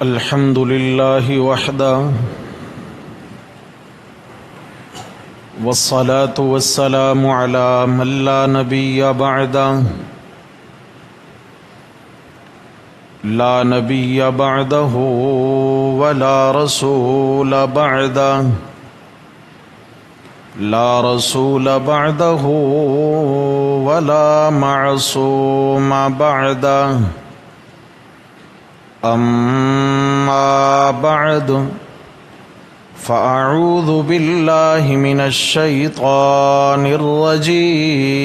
الحمد لله وحده والصلاة والسلام على من لا نبي بعده لا نبي بعده ولا رسول بعده لا رسول بعده ولا معصوم بعده أما بعد فأعوذ بالله من الشيطان الرجيم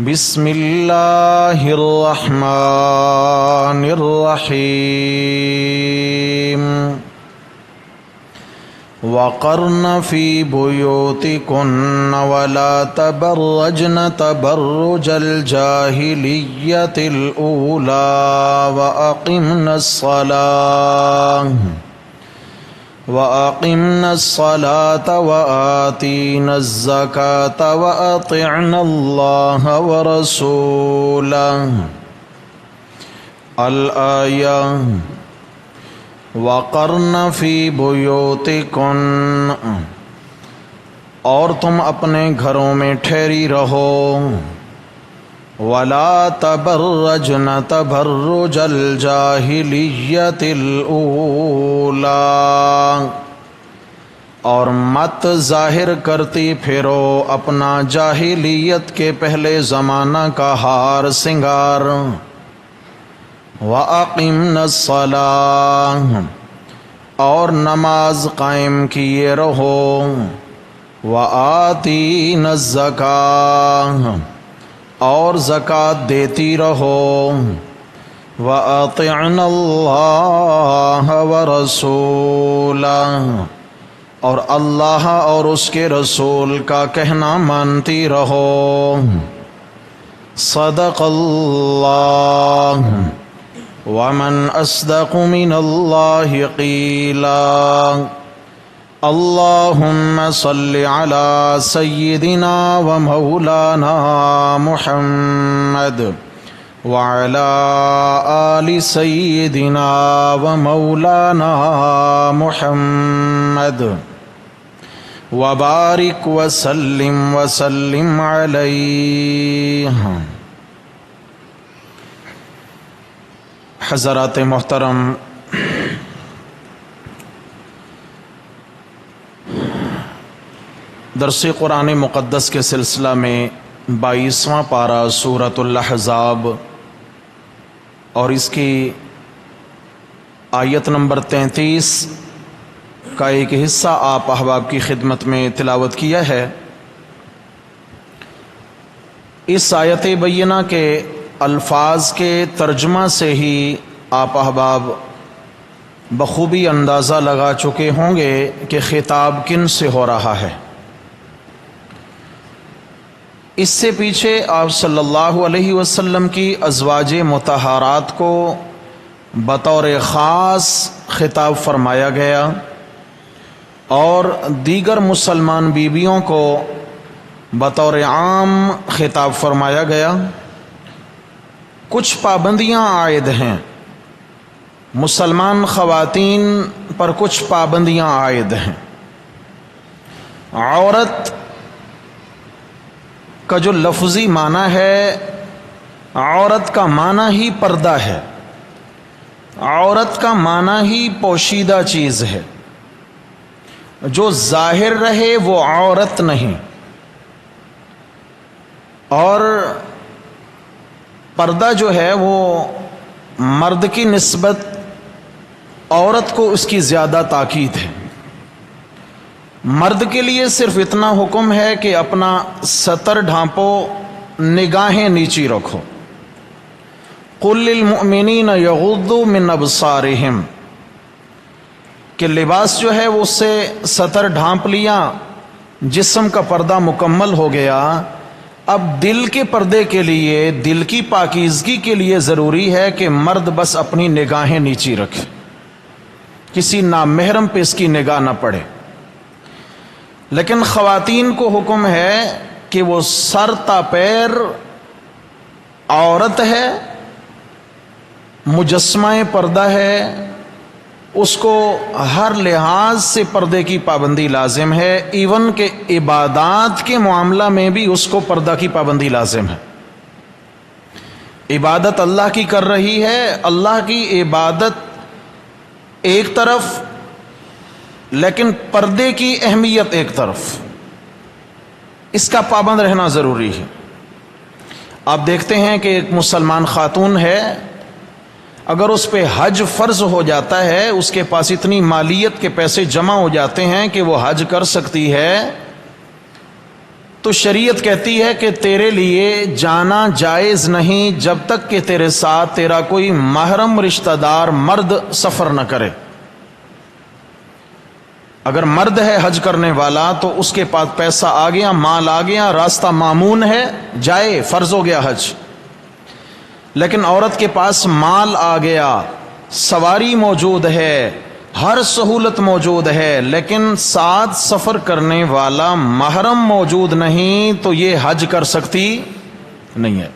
بسم الله الرحمن الرحيم وقرن في بيوتكن ولا تبرجن تبرج الجاهلية الأولى وأقمنا الصلاة وآتينا الزكاة وأطعنا الله ورسوله الآية وقرن فی بیوتکن، اور تم اپنے گھروں میں ٹھہری رہو، ولا تبرجن تبرج الجاہلیت الاولی، اور مت ظاہر کرتی پھرو اپنا جاہلیت کے پہلے زمانہ کا ہار سنگار، وَأَقِمْنَا الصَّلَاةَ، اور نماز قائم کیے رہو، وَآتِينَا الزَّكَاةَ، اور زکوٰۃ دیتی رہو، وَأَطِعْنَا اللَّهَ وَرَسُولَهُ، اور اللہ اور اس کے رسول کا کہنا مانتی رہو۔ صدق اللہ، ومن اصدق من اللہ قیلا۔ اللہم صل علی سیدنا و مولانا محمد وعلی آل سیدنا و مولانا محمد وبارک وسلم علیہ۔ حضرات محترم، درس قرآن مقدس کے سلسلہ میں 22واں پارہ سورۃ الاحزاب اور اس کی آیت نمبر 33 کا ایک حصہ آپ احباب کی خدمت میں تلاوت کیا ہے۔ اس آیت بینہ کے الفاظ کے ترجمہ سے ہی آپ احباب بخوبی اندازہ لگا چکے ہوں گے کہ خطاب کن سے ہو رہا ہے۔ اس سے پیچھے آپ صلی اللہ علیہ وسلم کی ازواج مطہرات کو بطور خاص خطاب فرمایا گیا اور دیگر مسلمان بیویوں کو بطور عام خطاب فرمایا گیا۔ کچھ پابندیاں عائد ہیں، مسلمان خواتین پر کچھ پابندیاں عائد ہیں۔ عورت کا جو لفظی معنی ہے، عورت کا معنی ہی پردہ ہے، عورت کا معنی ہی پوشیدہ چیز ہے، جو ظاہر رہے وہ عورت نہیں، اور پردہ جو ہے وہ مرد کی نسبت عورت کو اس کی زیادہ تاکید ہے۔ مرد کے لیے صرف اتنا حکم ہے کہ اپنا ستر ڈھانپو، نگاہیں نیچی رکھو۔ قل للمؤمنین یغضوا من ابصارہم، کہ لباس جو ہے وہ اس سے ستر ڈھانپ لیا، جسم کا پردہ مکمل ہو گیا۔ اب دل کے پردے کے لیے، دل کی پاکیزگی کے لیے ضروری ہے کہ مرد بس اپنی نگاہیں نیچی رکھے، کسی نامحرم پہ اس کی نگاہ نہ پڑے۔ لیکن خواتین کو حکم ہے کہ وہ سر تا پیر عورت ہے مجسمہ پردہ ہے اس کو ہر لحاظ سے پردے کی پابندی لازم ہے، ایون کہ عبادات کے معاملہ میں بھی اس کو پردہ کی پابندی لازم ہے۔ عبادت اللہ کی کر رہی ہے، اللہ کی عبادت ایک طرف، لیکن پردے کی اہمیت ایک طرف، اس کا پابند رہنا ضروری ہے۔ آپ دیکھتے ہیں کہ ایک مسلمان خاتون ہے، اگر اس پہ حج فرض ہو جاتا ہے، اس کے پاس اتنی مالیت کے پیسے جمع ہو جاتے ہیں کہ وہ حج کر سکتی ہے، تو شریعت کہتی ہے کہ تیرے لیے جانا جائز نہیں جب تک کہ تیرے ساتھ تیرا کوئی محرم رشتہ دار مرد سفر نہ کرے۔ اگر مرد ہے حج کرنے والا تو اس کے پاس پیسہ آ گیا، مال آ گیا، راستہ مامون ہے، جائے، فرض ہو گیا حج۔ لیکن عورت کے پاس مال آ گیا، سواری موجود ہے، ہر سہولت موجود ہے، لیکن ساتھ سفر کرنے والا محرم موجود نہیں، تو یہ حج کر سکتی نہیں ہے۔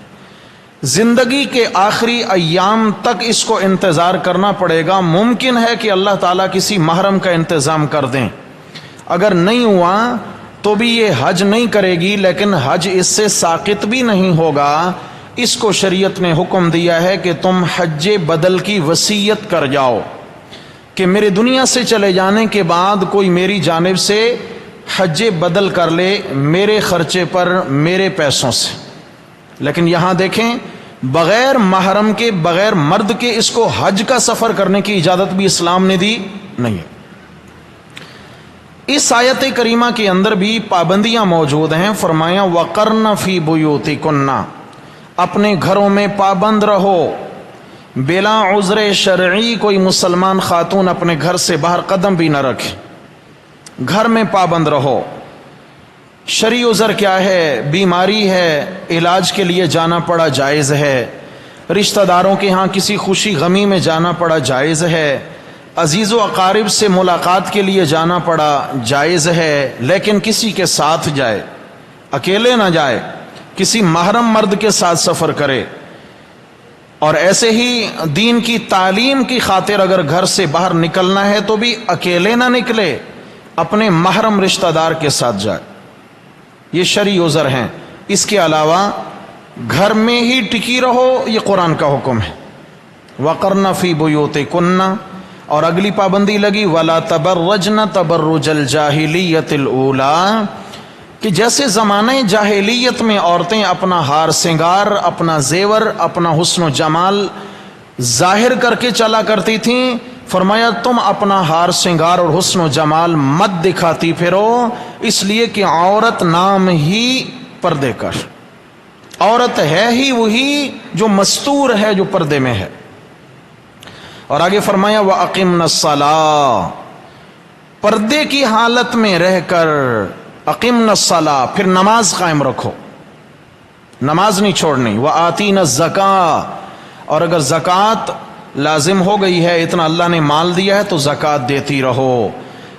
زندگی کے آخری ایام تک اس کو انتظار کرنا پڑے گا۔ ممکن ہے کہ اللہ تعالیٰ کسی محرم کا انتظام کر دیں، اگر نہیں ہوا تو بھی یہ حج نہیں کرے گی، لیکن حج اس سے ساقط بھی نہیں ہوگا۔ اس کو شریعت نے حکم دیا ہے کہ تم حج بدل کی وصیت کر جاؤ، کہ میرے دنیا سے چلے جانے کے بعد کوئی میری جانب سے حج بدل کر لے، میرے خرچے پر، میرے پیسوں سے۔ لیکن یہاں دیکھیں، بغیر محرم کے، بغیر مرد کے اس کو حج کا سفر کرنے کی اجازت بھی اسلام نے دی نہیں ہے۔ اس آیت کریمہ کے اندر بھی پابندیاں موجود ہیں۔ فرمایا وَقَرْنَ فِي بُيُوتِكُنَّ، اپنے گھروں میں پابند رہو، بلا عذر شرعی کوئی مسلمان خاتون اپنے گھر سے باہر قدم بھی نہ رکھے، گھر میں پابند رہو۔ شرعی عذر کیا ہے؟ بیماری ہے، علاج کے لیے جانا پڑا، جائز ہے۔ رشتہ داروں کے ہاں کسی خوشی غمی میں جانا پڑا، جائز ہے۔ عزیز و اقارب سے ملاقات کے لیے جانا پڑا، جائز ہے، لیکن کسی کے ساتھ جائے، اکیلے نہ جائے، کسی محرم مرد کے ساتھ سفر کرے۔ اور ایسے ہی دین کی تعلیم کی خاطر اگر گھر سے باہر نکلنا ہے تو بھی اکیلے نہ نکلے، اپنے محرم رشتہ دار کے ساتھ جائے۔ یہ شرعی عذر ہیں۔ اس کے علاوہ گھر میں ہی ٹکی رہو، یہ قرآن کا حکم ہے۔ وَقَرْنَ فِي بُيُوتِكُنَّ، اور اگلی پابندی لگی وَلَا تَبَرَّجْنَ تَبَرُّجَ الْجَاهِلِيَّةِ الْأُولَىٰ، کہ جیسے زمانہ جاہلیت میں عورتیں اپنا ہار سنگار، اپنا زیور، اپنا حسن و جمال ظاہر کر کے چلا کرتی تھیں، فرمایا تم اپنا ہار سنگار اور حسن و جمال مت دکھاتی پھرو، اس لیے کہ عورت نام ہی پردے کا، عورت ہے ہی وہی جو مستور ہے، جو پردے میں ہے۔ اور آگے فرمایا وَأَقِمْنَ الصَّلَاةَ، پردے کی حالت میں رہ کر اقمنا الصلاۃ، پھر نماز قائم رکھو، نماز نہیں چھوڑنی۔ وآتینا الزکاۃ، اور اگر زکوٰۃ لازم ہو گئی ہے، اتنا اللہ نے مال دیا ہے تو زکوٰۃ دیتی رہو۔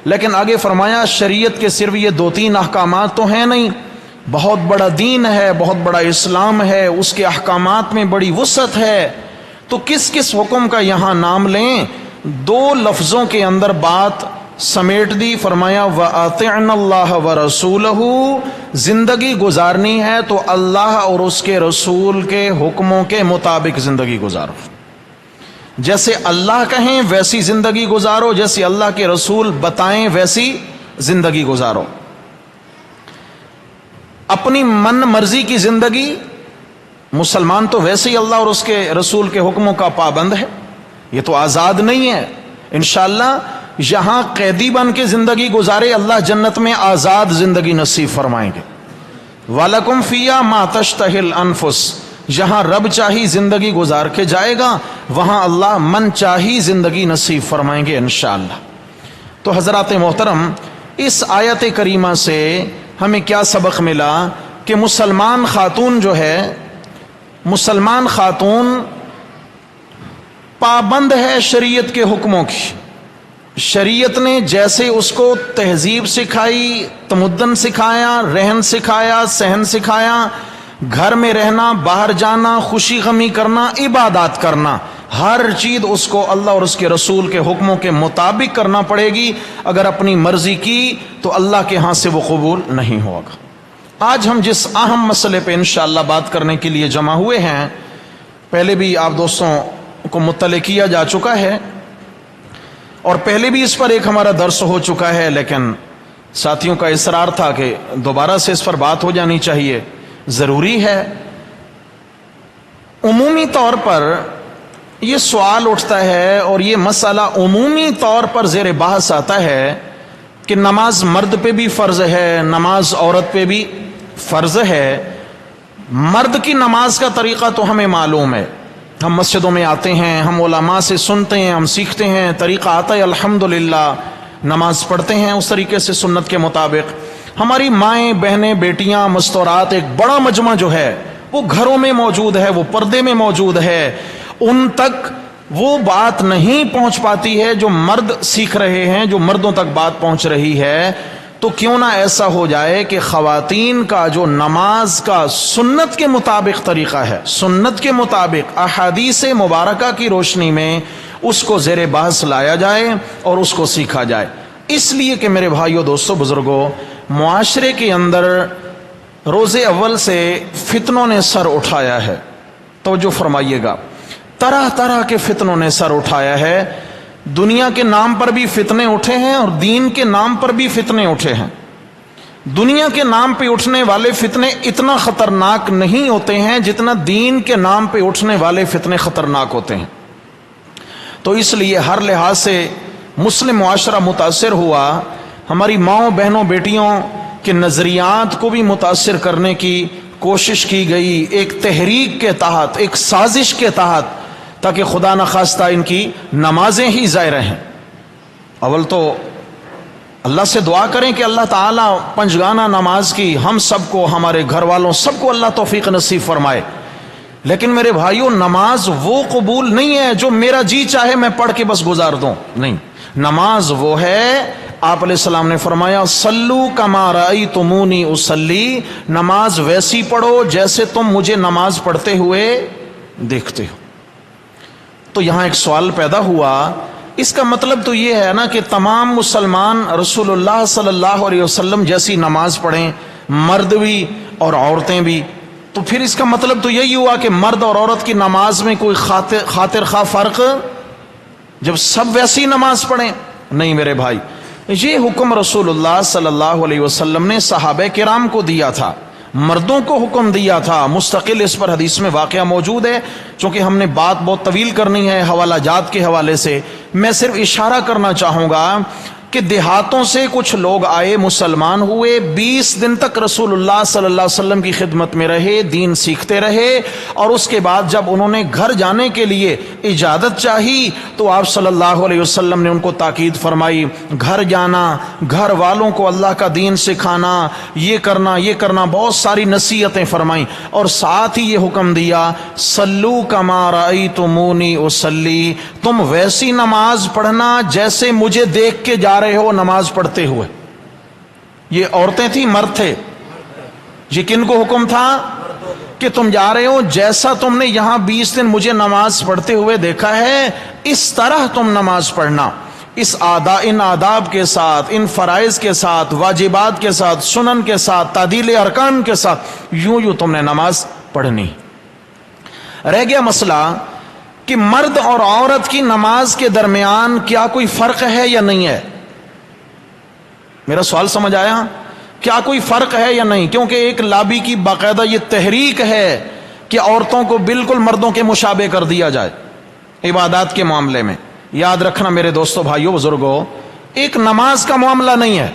لیکن آگے فرمایا شریعت کے صرف یہ 2-3 احکامات تو ہیں نہیں، بہت بڑا دین ہے، بہت بڑا اسلام ہے، اس کے احکامات میں بڑی وسعت ہے، تو کس کس حکم کا یہاں نام لیں؟ 2 لفظوں کے اندر بات سمیٹ دی۔ فرمایا وَأَطِعْنَ اللَّهَ وَرَسُولَهُ، زندگی گزارنی ہے تو اللہ اور اس کے رسول کے حکموں کے مطابق زندگی گزارو، جیسے اللہ کہیں ویسی زندگی گزارو، جیسے اللہ کے رسول بتائیں ویسی زندگی گزارو۔ اپنی من مرضی کی زندگی، مسلمان تو ویسے ہی اللہ اور اس کے رسول کے حکموں کا پابند ہے، یہ تو آزاد نہیں ہے۔ انشاءاللہ یہاں قیدی بن کے زندگی گزارے، اللہ جنت میں آزاد زندگی نصیب فرمائیں گے۔ وَلَكُمْ فِيهَا مَا تَشْتَهِي الْأَنفُسُ، جہاں رب چاہی زندگی گزار کے جائے گا، وہاں اللہ من چاہی زندگی نصیب فرمائیں گے انشاءاللہ۔ تو حضرات محترم، اس آیت کریمہ سے ہمیں کیا سبق ملا کہ مسلمان خاتون جو ہے، مسلمان خاتون پابند ہے شریعت کے حکموں کی۔ شریعت نے جیسے اس کو تہذیب سکھائی، تمدن سکھایا، رہن سکھایا، سہن سکھایا، گھر میں رہنا، باہر جانا، خوشی غمی کرنا، عبادات کرنا، ہر چیز اس کو اللہ اور اس کے رسول کے حکموں کے مطابق کرنا پڑے گی. اگر اپنی مرضی کی تو اللہ کے ہاں سے وہ قبول نہیں ہوگا. آج ہم جس اہم مسئلے پہ انشاءاللہ بات کرنے کے لیے جمع ہوئے ہیں، پہلے بھی آپ دوستوں کو مطلع کیا جا چکا ہے اور پہلے بھی اس پر ایک ہمارا درس ہو چکا ہے، لیکن ساتھیوں کا اصرار تھا کہ دوبارہ سے اس پر بات ہو جانی چاہیے، ضروری ہے. عمومی طور پر یہ سوال اٹھتا ہے اور یہ مسئلہ عمومی طور پر زیر بحث آتا ہے کہ نماز مرد پہ بھی فرض ہے، نماز عورت پہ بھی فرض ہے. مرد کی نماز کا طریقہ تو ہمیں معلوم ہے، ہم مسجدوں میں آتے ہیں، ہم علماء سے سنتے ہیں، ہم سیکھتے ہیں، طریقہ آتا ہے، الحمدللہ نماز پڑھتے ہیں اس طریقے سے سنت کے مطابق. ہماری مائیں، بہنیں، بیٹیاں، مستورات، ایک بڑا مجمع جو ہے وہ گھروں میں موجود ہے، وہ پردے میں موجود ہے. ان تک وہ بات نہیں پہنچ پاتی ہے جو مرد سیکھ رہے ہیں، جو مردوں تک بات پہنچ رہی ہے. تو کیوں نہ ایسا ہو جائے کہ خواتین کا جو نماز کا سنت کے مطابق طریقہ ہے، سنت کے مطابق احادیث مبارکہ کی روشنی میں اس کو زیر بحث لایا جائے اور اس کو سیکھا جائے. اس لیے کہ میرے بھائیوں، دوستوں، بزرگوں، معاشرے کے اندر روز اول سے فتنوں نے سر اٹھایا ہے. توجہ فرمائیے گا، طرح طرح کے فتنوں نے سر اٹھایا ہے. دنیا کے نام پر بھی فتنے اٹھے ہیں اور دین کے نام پر بھی فتنے اٹھے ہیں. دنیا کے نام پہ اٹھنے والے فتنے اتنا خطرناک نہیں ہوتے ہیں جتنا دین کے نام پہ اٹھنے والے فتنے خطرناک ہوتے ہیں. تو اس لیے ہر لحاظ سے مسلم معاشرہ متاثر ہوا. ہماری ماؤں، بہنوں، بیٹیوں کے نظریات کو بھی متاثر کرنے کی کوشش کی گئی، ایک تحریک کے تحت، ایک سازش کے تحت، تاکہ خدا نخواستہ ان کی نمازیں ہی ضائع رہیں. اول تو اللہ سے دعا کریں کہ اللہ تعالیٰ پنجگانہ نماز کی ہم سب کو، ہمارے گھر والوں سب کو اللہ توفیق نصیب فرمائے. لیکن میرے بھائیوں، نماز وہ قبول نہیں ہے جو میرا جی چاہے میں پڑھ کے بس گزار دوں. نہیں، نماز وہ ہے، آپ علیہ السلام نے فرمایا صلو کما رأیتمونی اصلی، نماز ویسی پڑھو جیسے تم مجھے نماز پڑھتے ہوئے دیکھتے ہو. تو یہاں ایک سوال پیدا ہوا، اس کا مطلب تو یہ ہے نا کہ تمام مسلمان رسول اللہ صلی اللہ علیہ وسلم جیسی نماز پڑھیں، مرد بھی اور عورتیں بھی. تو پھر اس کا مطلب تو یہی ہوا کہ مرد اور عورت کی نماز میں کوئی خاطر خواہ فرق، جب سب ویسی نماز پڑھیں. نہیں میرے بھائی، یہ حکم رسول اللہ صلی اللہ علیہ وسلم نے صحابہ کرام کو دیا تھا، مردوں کو حکم دیا تھا. مستقل اس پر حدیث میں واقعہ موجود ہے. چونکہ ہم نے بات بہت طویل کرنی ہے حوالہ جات کے حوالے سے، میں صرف اشارہ کرنا چاہوں گا کہ دیہاتوں سے کچھ لوگ آئے، مسلمان ہوئے، 20 دن تک رسول اللہ صلی اللہ علیہ وسلم کی خدمت میں رہے، دین سیکھتے رہے، اور اس کے بعد جب انہوں نے گھر جانے کے لیے اجازت چاہی تو آپ صلی اللہ علیہ وسلم نے ان کو تاکید فرمائی، گھر جانا، گھر والوں کو اللہ کا دین سکھانا، یہ کرنا، بہت ساری نصیحتیں فرمائیں. اور ساتھ ہی یہ حکم دیا صلو کما رأیتمونی اصلی، تم ویسی نماز پڑھنا جیسے مجھے دیکھ کے جا رہے ہو نماز پڑھتے ہوئے. یہ عورتیں تھیں، مرد تھے؟ یہ کن کو حکم تھا؟ کہ تم جا رہے ہو، جیسا تم نے یہاں 20 دن مجھے نماز پڑھتے ہوئے دیکھا ہے اس طرح تم نماز پڑھنا، ان آداب کے ساتھ، ان فرائض کے ساتھ، واجبات کے ساتھ، سنن کے ساتھ، تعدیل ارکان کے ساتھ، یوں تم نے نماز پڑھنی. رہ گیا مسئلہ کہ مرد اور عورت کی نماز کے درمیان کیا کوئی فرق ہے یا نہیں ہے؟ میرا سوال سمجھ آیا؟ کیا کوئی فرق ہے یا نہیں؟ کیونکہ ایک لابی کی باقاعدہ یہ تحریک ہے کہ عورتوں کو بالکل مردوں کے مشابہ کر دیا جائے عبادات کے معاملے میں. یاد رکھنا میرے دوستوں، بھائیوں، بزرگوں، ایک نماز کا معاملہ نہیں ہے،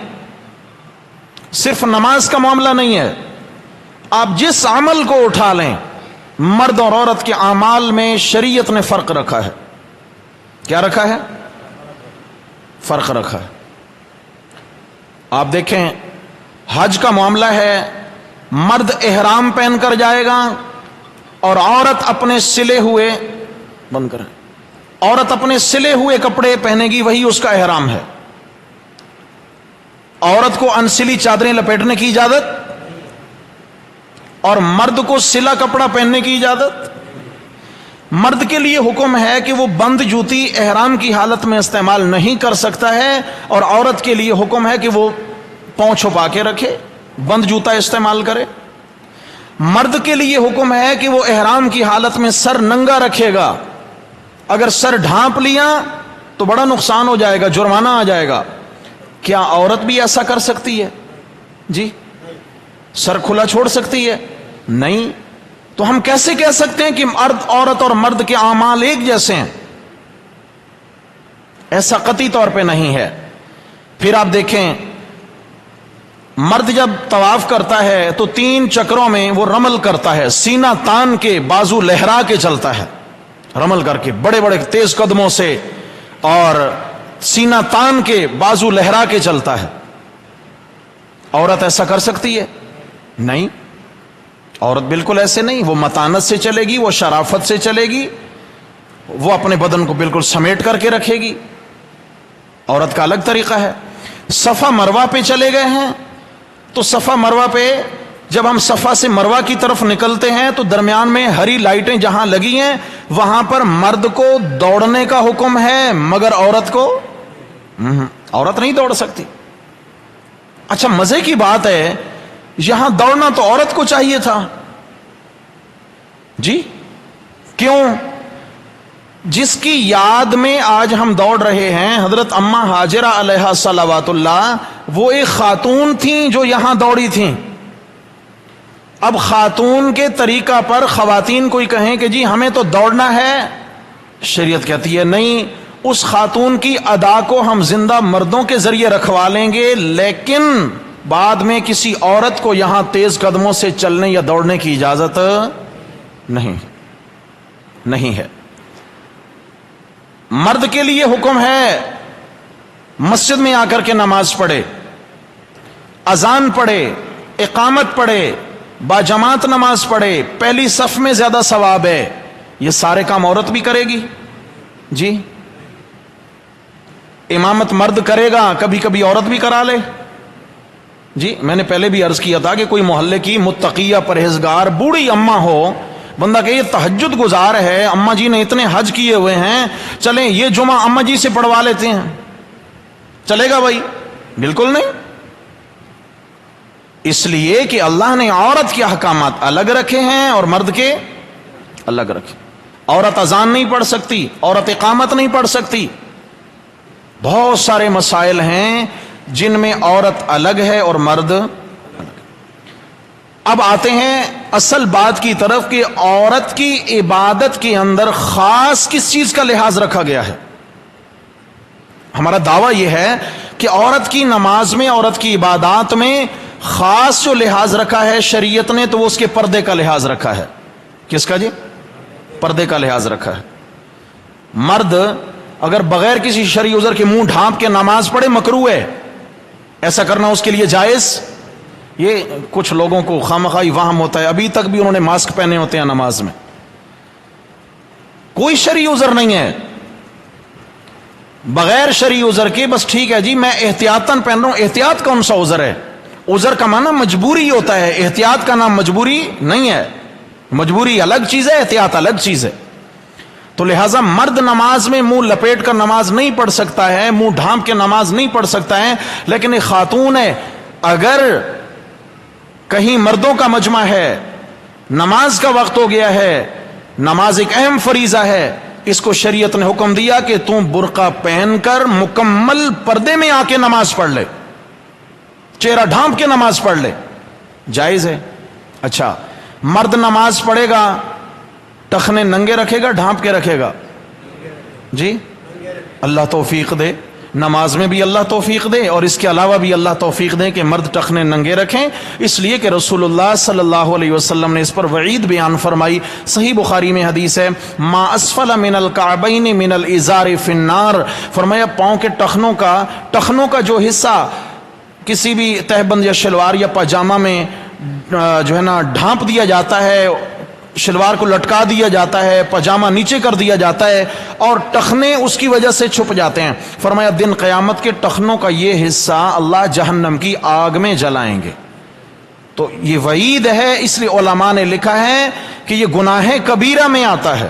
صرف نماز کا معاملہ نہیں ہے. آپ جس عمل کو اٹھا لیں، مرد اور عورت کے اعمال میں شریعت نے فرق رکھا ہے. کیا رکھا ہے؟ فرق رکھا ہے. آپ دیکھیں، حج کا معاملہ ہے، مرد احرام پہن کر جائے گا اور عورت اپنے سلے ہوئے بند کریں، عورت اپنے سلے ہوئے کپڑے پہنے گی، وہی اس کا احرام ہے. عورت کو انسلی چادریں لپیٹنے کی اجازت اور مرد کو سلا کپڑا پہننے کی اجازت. مرد کے لیے حکم ہے کہ وہ بند جوتی احرام کی حالت میں استعمال نہیں کر سکتا ہے، اور عورت کے لیے حکم ہے کہ وہ پاؤں چھپا کے رکھے، بند جوتا استعمال کرے۔ مرد کے لیے حکم ہے کہ وہ احرام کی حالت میں سر ننگا رکھے گا، اگر سر ڈھانپ لیا تو بڑا نقصان ہو جائے گا، جرمانہ آ جائے گا۔ کیا عورت بھی ایسا کر سکتی ہے؟ جی، سر کھلا چھوڑ سکتی ہے؟ نہیں۔ تو ہم کیسے کہہ سکتے ہیں کہ عورت اور مرد کے اعمال ایک جیسے ہیں؟ ایسا قطعی طور پہ نہیں ہے۔ پھر آپ دیکھیں، مرد جب طواف کرتا ہے تو 3 چکروں میں وہ رمل کرتا ہے، سینہ تان کے، بازو لہرا کے چلتا ہے، رمل کر کے بڑے بڑے تیز قدموں سے، اور سینہ تان کے، بازو لہرا کے چلتا ہے۔ عورت ایسا کر سکتی ہے؟ نہیں، عورت بالکل ایسے نہیں، وہ متانت سے چلے گی، وہ شرافت سے چلے گی، وہ اپنے بدن کو بالکل سمیٹ کر کے رکھے گی۔ عورت کا الگ طریقہ ہے۔ صفا مروہ پہ چلے گئے ہیں تو صفا مروہ پہ جب ہم صفا سے مروہ کی طرف نکلتے ہیں تو درمیان میں ہری لائٹیں جہاں لگی ہیں وہاں پر مرد کو دوڑنے کا حکم ہے، مگر عورت کو عورت نہیں دوڑ سکتی۔ اچھا، مزے کی بات ہے، یہاں دوڑنا تو عورت کو چاہیے تھا۔ جی کیوں؟ جس کی یاد میں آج ہم دوڑ رہے ہیں، حضرت اماں ہاجرہ علیہا صلوات اللہ، وہ ایک خاتون تھیں جو یہاں دوڑی تھیں۔ اب خاتون کے طریقہ پر خواتین کوئی کہیں کہ جی ہمیں تو دوڑنا ہے، شریعت کہتی ہے نہیں، اس خاتون کی ادا کو ہم زندہ مردوں کے ذریعے رکھوا لیں گے، لیکن بعد میں کسی عورت کو یہاں تیز قدموں سے چلنے یا دوڑنے کی اجازت نہیں ہے۔ مرد کے لیے حکم ہے مسجد میں آ کر کے نماز پڑھے، اذان پڑھے، اقامت پڑھے، باجماعت نماز پڑھے، پہلی صف میں زیادہ ثواب ہے۔ یہ سارے کام عورت بھی کرے گی؟ جی، امامت مرد کرے گا، کبھی کبھی عورت بھی کرا لے۔ جی، میں نے پہلے بھی عرض کیا تھا کہ کوئی محلے کی متقیہ پرہیزگار بوڑھی اماں ہو، بندہ کہ یہ تہجد گزار ہے، اماں جی نے اتنے حج کیے ہوئے ہیں، چلیں یہ جمعہ اماں جی سے پڑھوا لیتے ہیں، چلے گا بھائی؟ بالکل نہیں۔ اس لیے کہ اللہ نے عورت کے احکامات الگ رکھے ہیں اور مرد کے الگ رکھے۔ عورت اذان نہیں پڑھ سکتی، عورت اقامت نہیں پڑھ سکتی، بہت سارے مسائل ہیں جن میں عورت الگ ہے اور مرد الگ۔ اب آتے ہیں اصل بات کی طرف کہ عورت کی عبادت کے اندر خاص کس چیز کا لحاظ رکھا گیا ہے۔ ہمارا دعویٰ یہ ہے کہ عورت کی نماز میں، عورت کی عبادات میں خاص جو لحاظ رکھا ہے شریعت نے، تو وہ اس کے پردے کا لحاظ رکھا ہے۔ کس کا جی؟ پردے کا لحاظ رکھا ہے۔ مرد اگر بغیر کسی شرعی عذر کے منہ ڈھانپ کے نماز پڑھے مکروہ ہے، ایسا کرنا اس کے لیے جائز۔ یہ کچھ لوگوں کو خامخواہی وہم ہوتا ہے، ابھی تک بھی انہوں نے ماسک پہنے ہوتے ہیں نماز میں، کوئی شرعی عذر نہیں ہے، بغیر شرعی عذر کے بس ٹھیک ہے جی میں احتیاطاً پہن رہا ہوں۔ احتیاط کون سا عذر ہے؟ عذر کا معنی مجبوری ہوتا ہے، احتیاط کا نام مجبوری نہیں ہے۔ مجبوری الگ چیز ہے، احتیاط الگ چیز ہے۔ تو لہٰذا مرد نماز میں منہ لپیٹ کر نماز نہیں پڑھ سکتا ہے، منہ ڈھانپ کے نماز نہیں پڑھ سکتا ہے، لیکن ایک خاتون ہے، اگر کہیں مردوں کا مجمع ہے، نماز کا وقت ہو گیا ہے، نماز ایک اہم فریضہ ہے، اس کو شریعت نے حکم دیا کہ تم برقع پہن کر مکمل پردے میں آ کے نماز پڑھ لے، چہرہ ڈھانپ کے نماز پڑھ لے، جائز ہے۔ اچھا، مرد نماز پڑھے گا ٹخنے ننگے رکھے گا ڈھانپ کے رکھے گا؟ جی، اللہ توفیق دے، نماز میں بھی اللہ توفیق دے اور اس کے علاوہ بھی اللہ توفیق دے کہ مرد ٹخنے ننگے رکھیں، اس لیے کہ رسول اللہ صلی اللہ علیہ وسلم نے اس پر وعید بیان فرمائی۔ صحیح بخاری میں حدیث ہے، ما اسفل من الکعبین من الازار فی النار، فرمایا پاؤں کے ٹخنوں کا جو حصہ کسی بھی تہبند یا شلوار یا پاجامہ میں جو ہے نا ڈھانپ دیا جاتا ہے، شلوار کو لٹکا دیا جاتا ہے، پاجامہ نیچے کر دیا جاتا ہے اور ٹخنے اس کی وجہ سے چھپ جاتے ہیں، فرمایا دن قیامت کے ٹخنوں کا یہ حصہ اللہ جہنم کی آگ میں جلائیں گے۔ تو یہ وعید ہے، اس لیے علماء نے لکھا ہے کہ یہ گناہ کبیرہ میں آتا ہے،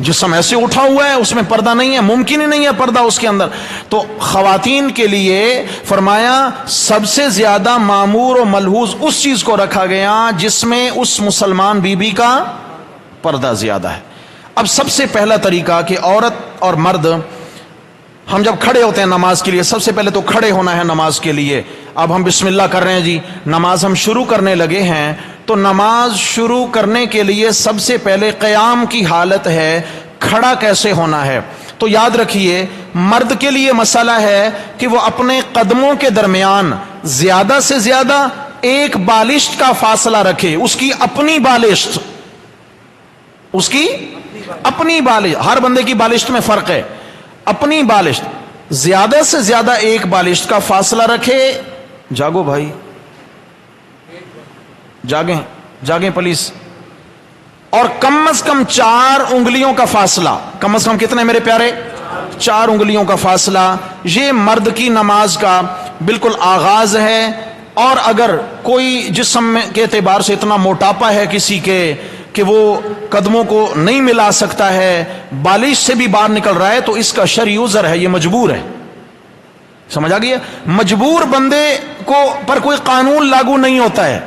جسم ایسے اٹھا ہوا ہے، اس میں پردہ نہیں ہے، ممکن ہی نہیں ہے پردہ اس کے اندر. تو خواتین کے لیے فرمایا سب سے زیادہ معمور و ملحوظ اس چیز کو رکھا گیا جس میں اس مسلمان بی بی کا پردہ زیادہ ہے. اب سب سے پہلا طریقہ کہ عورت اور مرد، ہم جب کھڑے ہوتے ہیں نماز کے لیے، سب سے پہلے تو کھڑے ہونا ہے نماز کے لیے. اب ہم بسم اللہ کر رہے ہیں جی، نماز ہم شروع کرنے لگے ہیں، تو نماز شروع کرنے کے لیے سب سے پہلے قیام کی حالت ہے. کھڑا کیسے ہونا ہے؟ تو یاد رکھیے مرد کے لیے مسئلہ ہے کہ وہ اپنے قدموں کے درمیان زیادہ سے زیادہ ایک بالشت کا فاصلہ رکھے. اس کی اپنی بالشت، اس کی اپنی بالشت، ہر بندے کی بالشت میں فرق ہے. اپنی بالشت زیادہ سے زیادہ ایک بالشت کا فاصلہ رکھے. جاگو بھائی، جاگیں جاگیں پلیز. اور کم از کم 4 انگلیوں کا فاصلہ. کم از کم کتنے میرے پیارے؟ 4 انگلیوں کا فاصلہ. یہ مرد کی نماز کا بالکل آغاز ہے. اور اگر کوئی جسم میں کے اعتبار سے اتنا موٹاپا ہے کسی کے کہ وہ قدموں کو نہیں ملا سکتا ہے، بالش سے بھی باہر نکل رہا ہے، تو اس کا شرعی عذر ہے، یہ مجبور ہے. سمجھ آ گئی ہے؟ مجبور بندے کو پر کوئی قانون لاگو نہیں ہوتا ہے.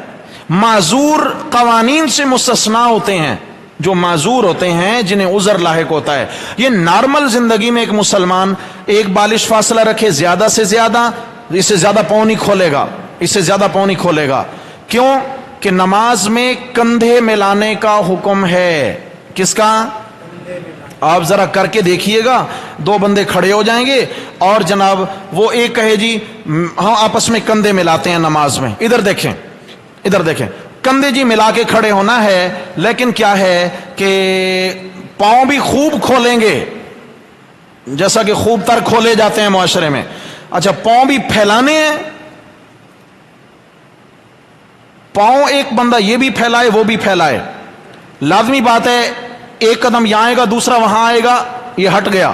معذور قوانین سے مستثنا ہوتے ہیں، جو معذور ہوتے ہیں جنہیں عذر لاحق ہوتا ہے. یہ نارمل زندگی میں ایک مسلمان ایک بالش فاصلہ رکھے، زیادہ سے زیادہ، اس سے زیادہ پاؤں نہیں کھولے گا، اس سے زیادہ پاؤں نہیں کھولے گا. کیوں؟ کہ نماز میں کندھے ملانے کا حکم ہے. کس کا؟ آپ ذرا کر کے دیکھیے گا، 2 بندے کھڑے ہو جائیں گے اور جناب وہ ایک کہے جی ہم آپس میں کندھے ملاتے ہیں نماز میں. ادھر دیکھیں، ادھر دیکھیں، کندھے جی ملا کے کھڑے ہونا ہے، لیکن کیا ہے کہ پاؤں بھی خوب کھولیں گے جیسا کہ خوب تر کھولے جاتے ہیں معاشرے میں. اچھا، پاؤں بھی پھیلانے ہیں. پاؤں ایک بندہ یہ بھی پھیلائے وہ بھی پھیلائے. لازمی بات ہے ایک قدم یہاں آئے گا، دوسرا وہاں آئے گا، یہ ہٹ گیا.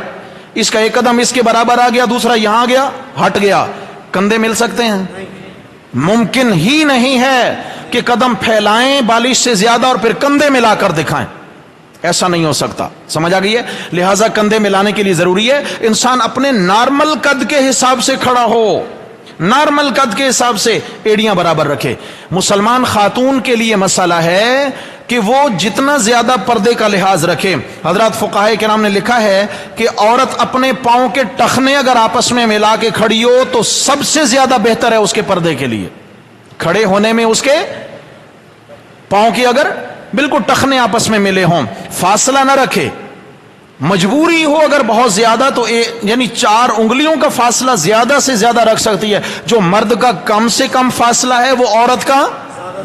اس کا ایک قدم اس کے برابر آ گیا، دوسرا یہاں گیا، ہٹ گیا. کندھے مل سکتے ہیں؟ ممکن ہی نہیں ہے کہ قدم پھیلائیں بالش سے زیادہ اور پھر کندھے ملا کر دکھائیں. ایسا نہیں ہو سکتا. سمجھ آ گئی ہے؟ لہٰذا کندھے ملانے کے لیے ضروری ہے انسان اپنے نارمل قد کے حساب سے کھڑا ہو، نارمل قد کے حساب سے ایڑیاں برابر رکھے. مسلمان خاتون کے لیے مسئلہ ہے کہ وہ جتنا زیادہ پردے کا لحاظ رکھے. حضرات فقہائے کرام نے لکھا ہے کہ عورت اپنے پاؤں کے ٹخنے اگر آپس میں ملا کے کھڑی ہو تو سب سے زیادہ بہتر ہے اس کے پردے کے لیے. کھڑے ہونے میں اس کے پاؤں کی اگر بالکل ٹخنے آپس میں ملے ہوں، فاصلہ نہ رکھے. مجبوری ہو اگر بہت زیادہ تو یعنی 4 انگلیوں کا فاصلہ زیادہ سے زیادہ رکھ سکتی ہے. جو مرد کا کم سے کم فاصلہ ہے وہ عورت کا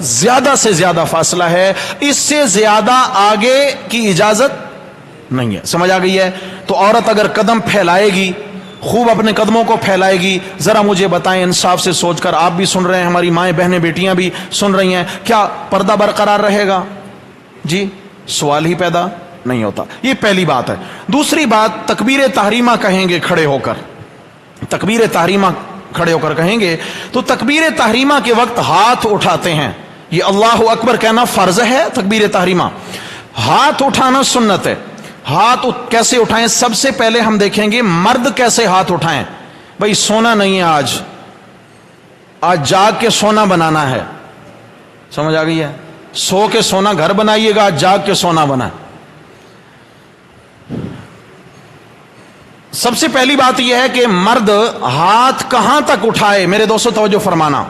زیادہ سے زیادہ فاصلہ ہے. اس سے زیادہ آگے کی اجازت نہیں ہے. سمجھ آ گئی ہے؟ تو عورت اگر قدم پھیلائے گی، خوب اپنے قدموں کو پھیلائے گی. ذرا مجھے بتائیں انصاف سے سوچ کر، آپ بھی سن رہے ہیں، ہماری مائیں بہنیں بیٹیاں بھی سن رہی ہیں، کیا پردہ برقرار رہے گا؟ جی سوال ہی پیدا نہیں ہوتا. یہ پہلی بات ہے. دوسری بات، تکبیر تحریمہ کہیں گے کھڑے ہو کر، تکبیر تحریمہ کھڑے ہو کر کہیں گے تو تکبیر تحریمہ کے وقت ہاتھ اٹھاتے ہیں. یہ اللہ اکبر کہنا فرض ہے. تکبیر تحریمہ ہاتھ اٹھانا سنت ہے. ہاتھ کیسے اٹھائیں؟ سب سے پہلے ہم دیکھیں گے مرد کیسے ہاتھ اٹھائیں. بھائی سونا نہیں ہے، آج جاگ کے سونا بنانا ہے. سمجھ آ گئی ہے؟ سو کے سونا گھر بنائیے گا، آج جاگ کے سونا بنا. سب سے پہلی بات یہ ہے کہ مرد ہاتھ کہاں تک اٹھائے. میرے دوستو توجہ فرمانا،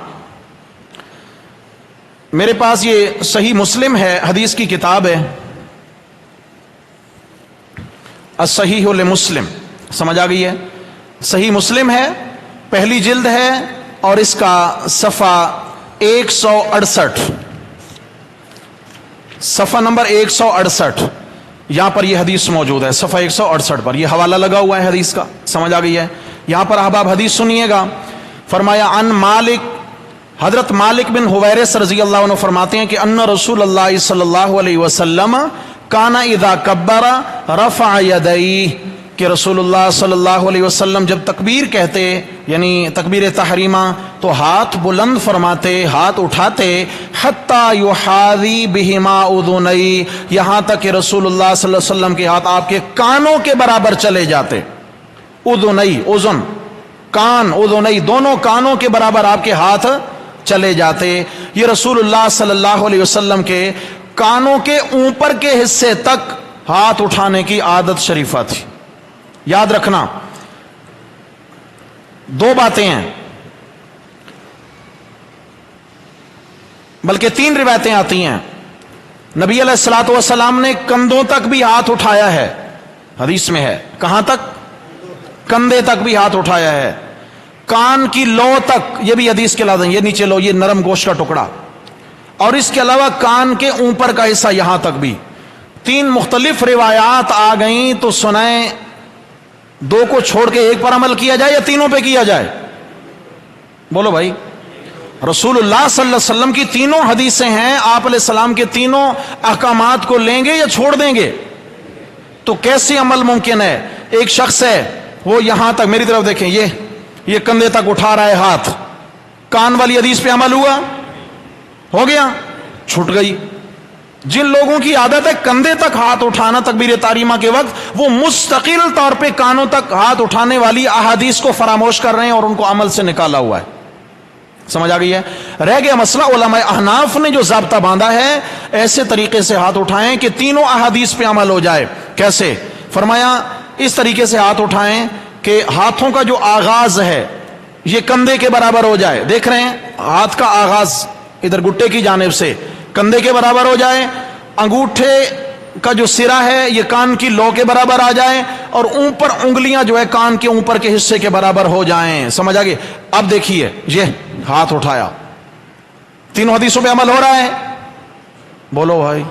میرے پاس یہ صحیح مسلم ہے، حدیث کی کتاب ہے الصحیح لمسلم. سمجھ آ گئی ہے؟ صحیح مسلم ہے، پہلی جلد ہے اور اس کا صفحہ 168، صفحہ نمبر 168. یہاں پر یہ حدیث موجود ہے صفحہ 168 پر. یہ حوالہ لگا ہوا ہے حدیث کا. سمجھ آ گئی ہے؟ یہاں پر احباب حدیث سنیے گا. فرمایا عن مالک، حضرت مالک بن حویرث رضی اللہ عنہ فرماتے ہیں کہ ان رسول اللہ صلی اللہ علیہ وسلم کانا اذا کبر رفع یدیہ، کہ رسول اللہ صلی اللہ علیہ وسلم جب تکبیر کہتے یعنی تکبیر تحریمہ تو ہاتھ بلند فرماتے، ہاتھ اٹھاتے، حتی یحاذی بہما اذنی، یہاں تک کہ رسول اللہ صلی اللہ علیہ وسلم کے ہاتھ آپ کے کانوں کے برابر چلے جاتے۔ اذنی، اذن کان، اذنی دونوں کانوں کے برابر آپ کے ہاتھ چلے جاتے۔ یہ رسول اللہ صلی اللہ علیہ وسلم کے کانوں کے اوپر کے حصے تک ہاتھ اٹھانے کی عادت شریفہ تھی۔ یاد رکھنا دو باتیں ہیں، بلکہ تین روایتیں آتی ہیں۔ نبی علیہ الصلوۃ والسلام نے کندھوں تک بھی ہاتھ اٹھایا ہے، حدیث میں ہے، کہاں تک؟ کندھے تک بھی ہاتھ اٹھایا ہے، کان کی لو تک، یہ بھی حدیث کے لازم، یہ نیچے لو، یہ نرم گوشت کا ٹکڑا، اور اس کے علاوہ کان کے اوپر کا حصہ یہاں تک بھی۔ تین مختلف روایات آ گئیں تو سنائیں، دو کو چھوڑ کے ایک پر عمل کیا جائے یا تینوں پہ کیا جائے؟ بولو بھائی۔ رسول اللہ صلی اللہ علیہ وسلم کی تینوں حدیثیں ہیں، آپ علیہ السلام کے تینوں احکامات کو لیں گے یا چھوڑ دیں گے؟ تو کیسے عمل ممکن ہے؟ ایک شخص ہے وہ یہاں تک، میری طرف دیکھیں، یہ کندھے تک اٹھا رہا ہے ہاتھ، کان والی حدیث پہ عمل ہوا؟ ہو گیا؟ چھٹ گئی۔ جن لوگوں کی عادت ہے کندھے تک ہاتھ اٹھانا تکبیر تحریمہ کے وقت، وہ مستقل طور پہ کانوں تک ہاتھ اٹھانے والی احادیث کو فراموش کر رہے ہیں اور ان کو عمل سے نکالا ہوا ہے۔ سمجھ آ گئی ہے؟ رہ گیا مسئلہ علماء احناف نے جو ضابطہ باندھا ہے، ایسے طریقے سے ہاتھ اٹھائیں کہ تینوں احادیث پہ عمل ہو جائے۔ کیسے؟ فرمایا اس طریقے سے ہاتھ اٹھائیں کہ ہاتھوں کا جو آغاز ہے یہ کندھے کے برابر ہو جائے۔ دیکھ رہے ہیں ہاتھ کا آغاز ادھر گٹے کی جانب سے کندھے کے برابر ہو جائے، انگوٹھے کا جو سرا ہے یہ کان کی لو کے برابر آ جائے، اور اوپر انگلیاں جو ہے کان کے اوپر کے حصے کے برابر ہو جائیں۔ سمجھ آ گئی؟ اب دیکھیے یہ ہاتھ اٹھایا، تینوں حدیثوں پہ عمل ہو رہا ہے؟ بولو بھائی،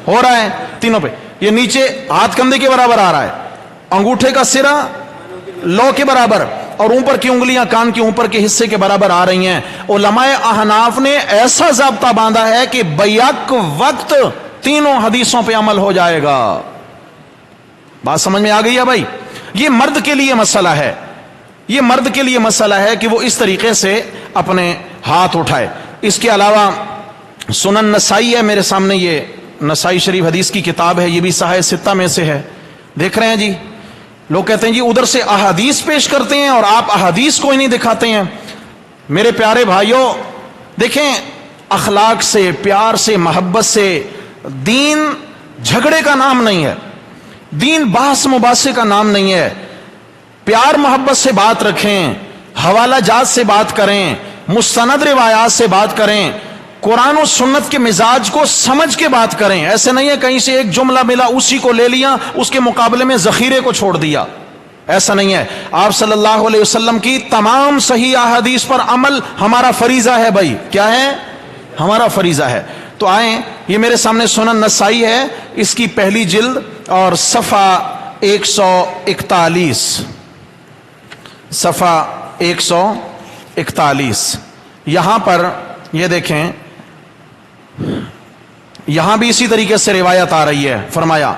ہو رہا ہے تینوں پہ۔ یہ نیچے ہاتھ کندھے کے برابر آ رہا ہے، انگوٹھے کا سرا لو کے برابر، اور اوپر کی انگلیاں کان کے اوپر کے حصے کے برابر آ رہی ہیں۔ علماء احناف نے ایسا ضابطہ باندھا ہے کہ بیک وقت تینوں حدیثوں پہ عمل ہو جائے گا۔ بات سمجھ میں آ گئی ہے بھائی؟ یہ مرد کے لیے مسئلہ ہے، یہ مرد کے لیے مسئلہ ہے کہ وہ اس طریقے سے اپنے ہاتھ اٹھائے۔ اس کے علاوہ سنن نسائی ہے میرے سامنے، یہ نسائی شریف حدیث کی کتاب ہے، یہ بھی صحیح ستہ میں سے ہے۔ دیکھ رہے ہیں جی، لوگ کہتے ہیں جی ادھر سے احادیث پیش کرتے ہیں اور آپ احادیث کو ہی نہیں دکھاتے ہیں۔ میرے پیارے بھائیوں دیکھیں، اخلاق سے، پیار سے، محبت سے، دین جھگڑے کا نام نہیں ہے، دین بحث مباحثے کا نام نہیں ہے۔ پیار محبت سے بات رکھیں، حوالہ جات سے بات کریں، مستند روایات سے بات کریں، قرآن و سنت کے مزاج کو سمجھ کے بات کریں۔ ایسے نہیں ہے کہیں سے ایک جملہ ملا اسی کو لے لیا، اس کے مقابلے میں ذخیرے کو چھوڑ دیا، ایسا نہیں ہے۔ آپ صلی اللہ علیہ وسلم کی تمام صحیح احادیث پر عمل ہمارا فریضہ ہے بھائی۔ کیا ہے؟ ہمارا فریضہ ہے۔ تو آئیں، یہ میرے سامنے سنن نسائی ہے، اس کی پہلی جلد اور صفحہ 141، صفحہ 141، یہاں پر یہ دیکھیں، یہاں بھی اسی طریقے سے روایت آ رہی ہے۔ فرمایا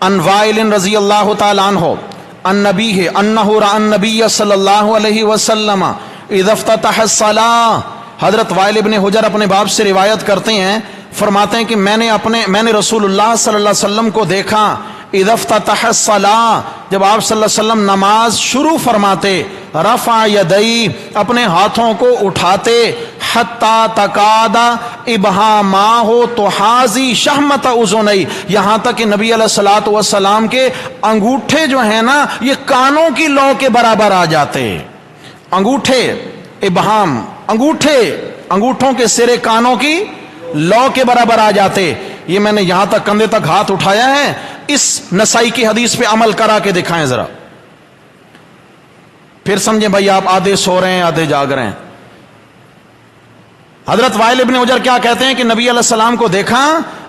ان وائل رضی اللہ تعالی عنہ ان نبی انہ رأى النبی صلی اللہ علیہ وسلم اذا افتتح الصلاۃ۔ حضرت وائل ابن حجر اپنے باپ سے روایت کرتے ہیں، فرماتے ہیں کہ میں نے رسول اللہ صلی اللہ علیہ وسلم کو دیکھا اذا افتتح الصلاۃ، جب آپ صلی اللہ علیہ وسلم نماز شروع فرماتے، رفع یدی، اپنے ہاتھوں کو اٹھاتے، حتی تکاد ابہاماہ تحاذی شحمۃ اذنی، یہاں تک کہ نبی علیہ الصلوۃ والسلام کے انگوٹھے جو ہیں نا یہ کانوں کی لو کے برابر آ جاتے۔ انگوٹھے، ابہام، انگوٹھوں کے سرے کانوں کی لو کے برابر آ جاتے۔ یہ میں نے یہاں تک کندھے تک ہاتھ اٹھایا ہے، اس نسائی کی حدیث پہ عمل کرا کے دکھائیں ذرا، پھر سمجھیں بھائی آپ آدھے سو رہے ہیں آدھے جاگ رہے ہیں۔ حضرت وائل ابن حجر کیا کہتے ہیں کہ نبی علیہ السلام کو دیکھا،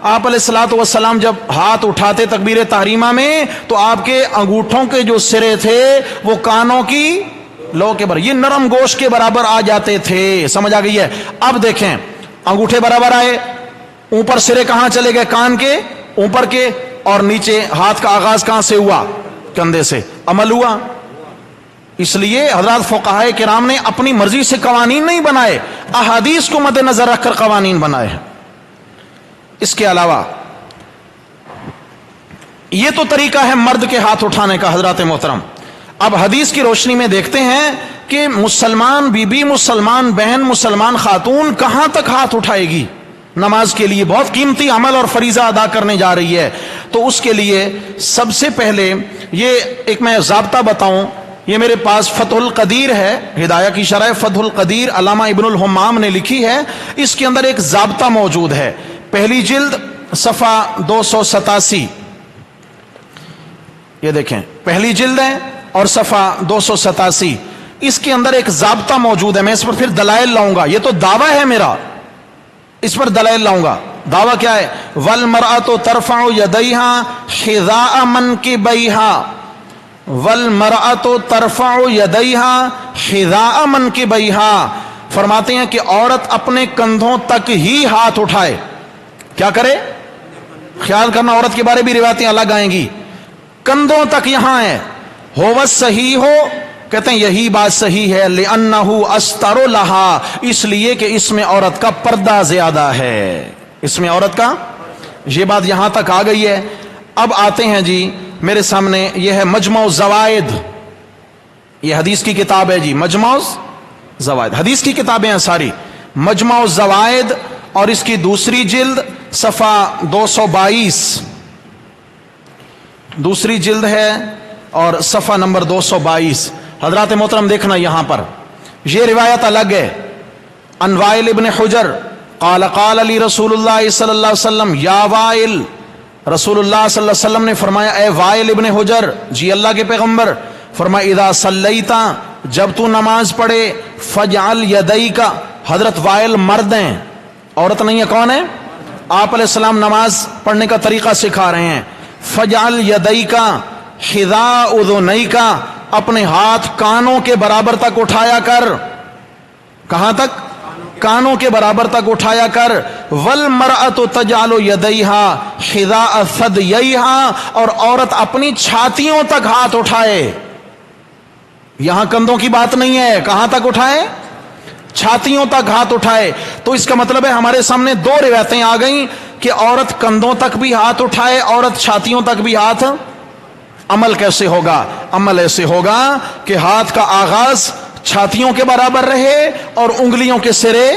آپ علیہ الصلوۃ والسلام جب ہاتھ اٹھاتے تکبیر تحریمہ میں تو آپ کے انگوٹھوں کے جو سرے تھے وہ کانوں کی لو کے برابر، یہ نرم گوشت کے برابر آ جاتے تھے۔ سمجھ آ گئی ہے؟ اب دیکھیں، انگوٹھے برابر آئے، اوپر سرے کہاں چلے گئے؟ کان کے اوپر کے، اور نیچے ہاتھ کا آغاز کہاں سے ہوا؟ کندھے سے۔ عمل ہوا. اس لیے حضرات فقہائے کرام نے اپنی مرضی سے قوانین نہیں بنائے, احادیث کو مد نظر رکھ کر قوانین بنائے ہیں. اس کے علاوہ یہ تو طریقہ ہے مرد کے ہاتھ اٹھانے کا حضرات محترم. اب حدیث کی روشنی میں دیکھتے ہیں کہ مسلمان بی بی, مسلمان بہن, مسلمان خاتون کہاں تک ہاتھ اٹھائے گی نماز کے لیے؟ بہت قیمتی عمل اور فریضہ ادا کرنے جا رہی ہے. تو اس کے لیے سب سے پہلے یہ ایک میں ضابطہ بتاؤں. یہ میرے پاس فتح القدیر ہے, ہدایہ کی شرح فتح القدیر علامہ ابن الحمام نے لکھی ہے. اس کے اندر ایک ضابطہ موجود ہے, پہلی جلد صفحہ 287. یہ دیکھیں پہلی جلد ہے اور صفحہ 287. اس کے اندر ایک ضابطہ موجود ہے. میں اس پر پھر دلائل لاؤں گا. یہ تو دعویٰ ہے میرا, اس پر دلائل لاؤں گا. دعویٰ کیا ہے؟ وَالْمَرْأَةُ تَرْفَعُ يَدَيْهَا خِذَاءَ مَنْكِبَيْهَا, وَالْمَرْأَةُ تَرْفَعُ يَدَيْهَا خِذَاءَ مَنْكِبَيْهَا. فرماتے ہیں کہ عورت اپنے کندھوں تک ہی ہاتھ اٹھائے. کیا کرے؟ خیال کرنا, عورت کے بارے بھی روایتیں الگ آئیں گی. کندھوں تک یہاں ہے. ہو صحیح ہو, کہتے ہیں یہی بات صحیح ہے, لِأَنَّهُ أَسْتَرُ لَهَا, اس لیے کہ اس میں عورت کا پردہ زیادہ ہے. اس میں عورت کا, یہ بات یہاں تک آ گئی ہے. اب آتے ہیں جی میرے سامنے, یہ ہے مجمع الزوائد. یہ حدیث کی کتاب ہے جی, مجمع الزوائد. حدیث کی کتابیں ہیں ساری. مجمع الزوائد اور اس کی دوسری جلد صفحہ 222, دوسری جلد ہے اور صفحہ نمبر 222. حضرات محترم دیکھنا یہاں پر یہ روایت الگ ہے. عن وائل ابن حجر قال قال لی رسول اللہ صلی اللہ علیہ وسلم یا وائل, رسول اللہ صلی اللہ علیہ وسلم نے فرمایا اے وائل ابن حجر, جی اللہ کے پیغمبر, فرمایا اذا صلیتا, جب تو نماز پڑھے, فجعل یدیک, حضرت وائل مرد ہیں, عورت نہیں ہے. کون ہے؟ آپ علیہ السلام نماز پڑھنے کا طریقہ سکھا رہے ہیں. فجعل یدیک خذاء اذنیک, اپنے ہاتھ کانوں کے برابر تک اٹھایا کر. کہاں تک؟ کانوں کے برابر تک اٹھایا کر. والمرأة تجعل یدیہا خذاء ثدییہا, اور عورت اپنی چھاتیوں تک ہاتھ اٹھائے. یہاں کندھوں کی بات نہیں ہے, کہاں تک اٹھائے؟ چھاتیوں تک ہاتھ اٹھائے. تو اس کا مطلب ہے ہمارے سامنے دو روایتیں آ گئیں کہ عورت کندھوں تک بھی ہاتھ اٹھائے, عورت چھاتیوں تک بھی ہاتھ. عمل کیسے ہوگا؟ عمل ایسے ہوگا کہ ہاتھ کا آغاز چھاتیوں کے برابر رہے اور انگلیوں کے سرے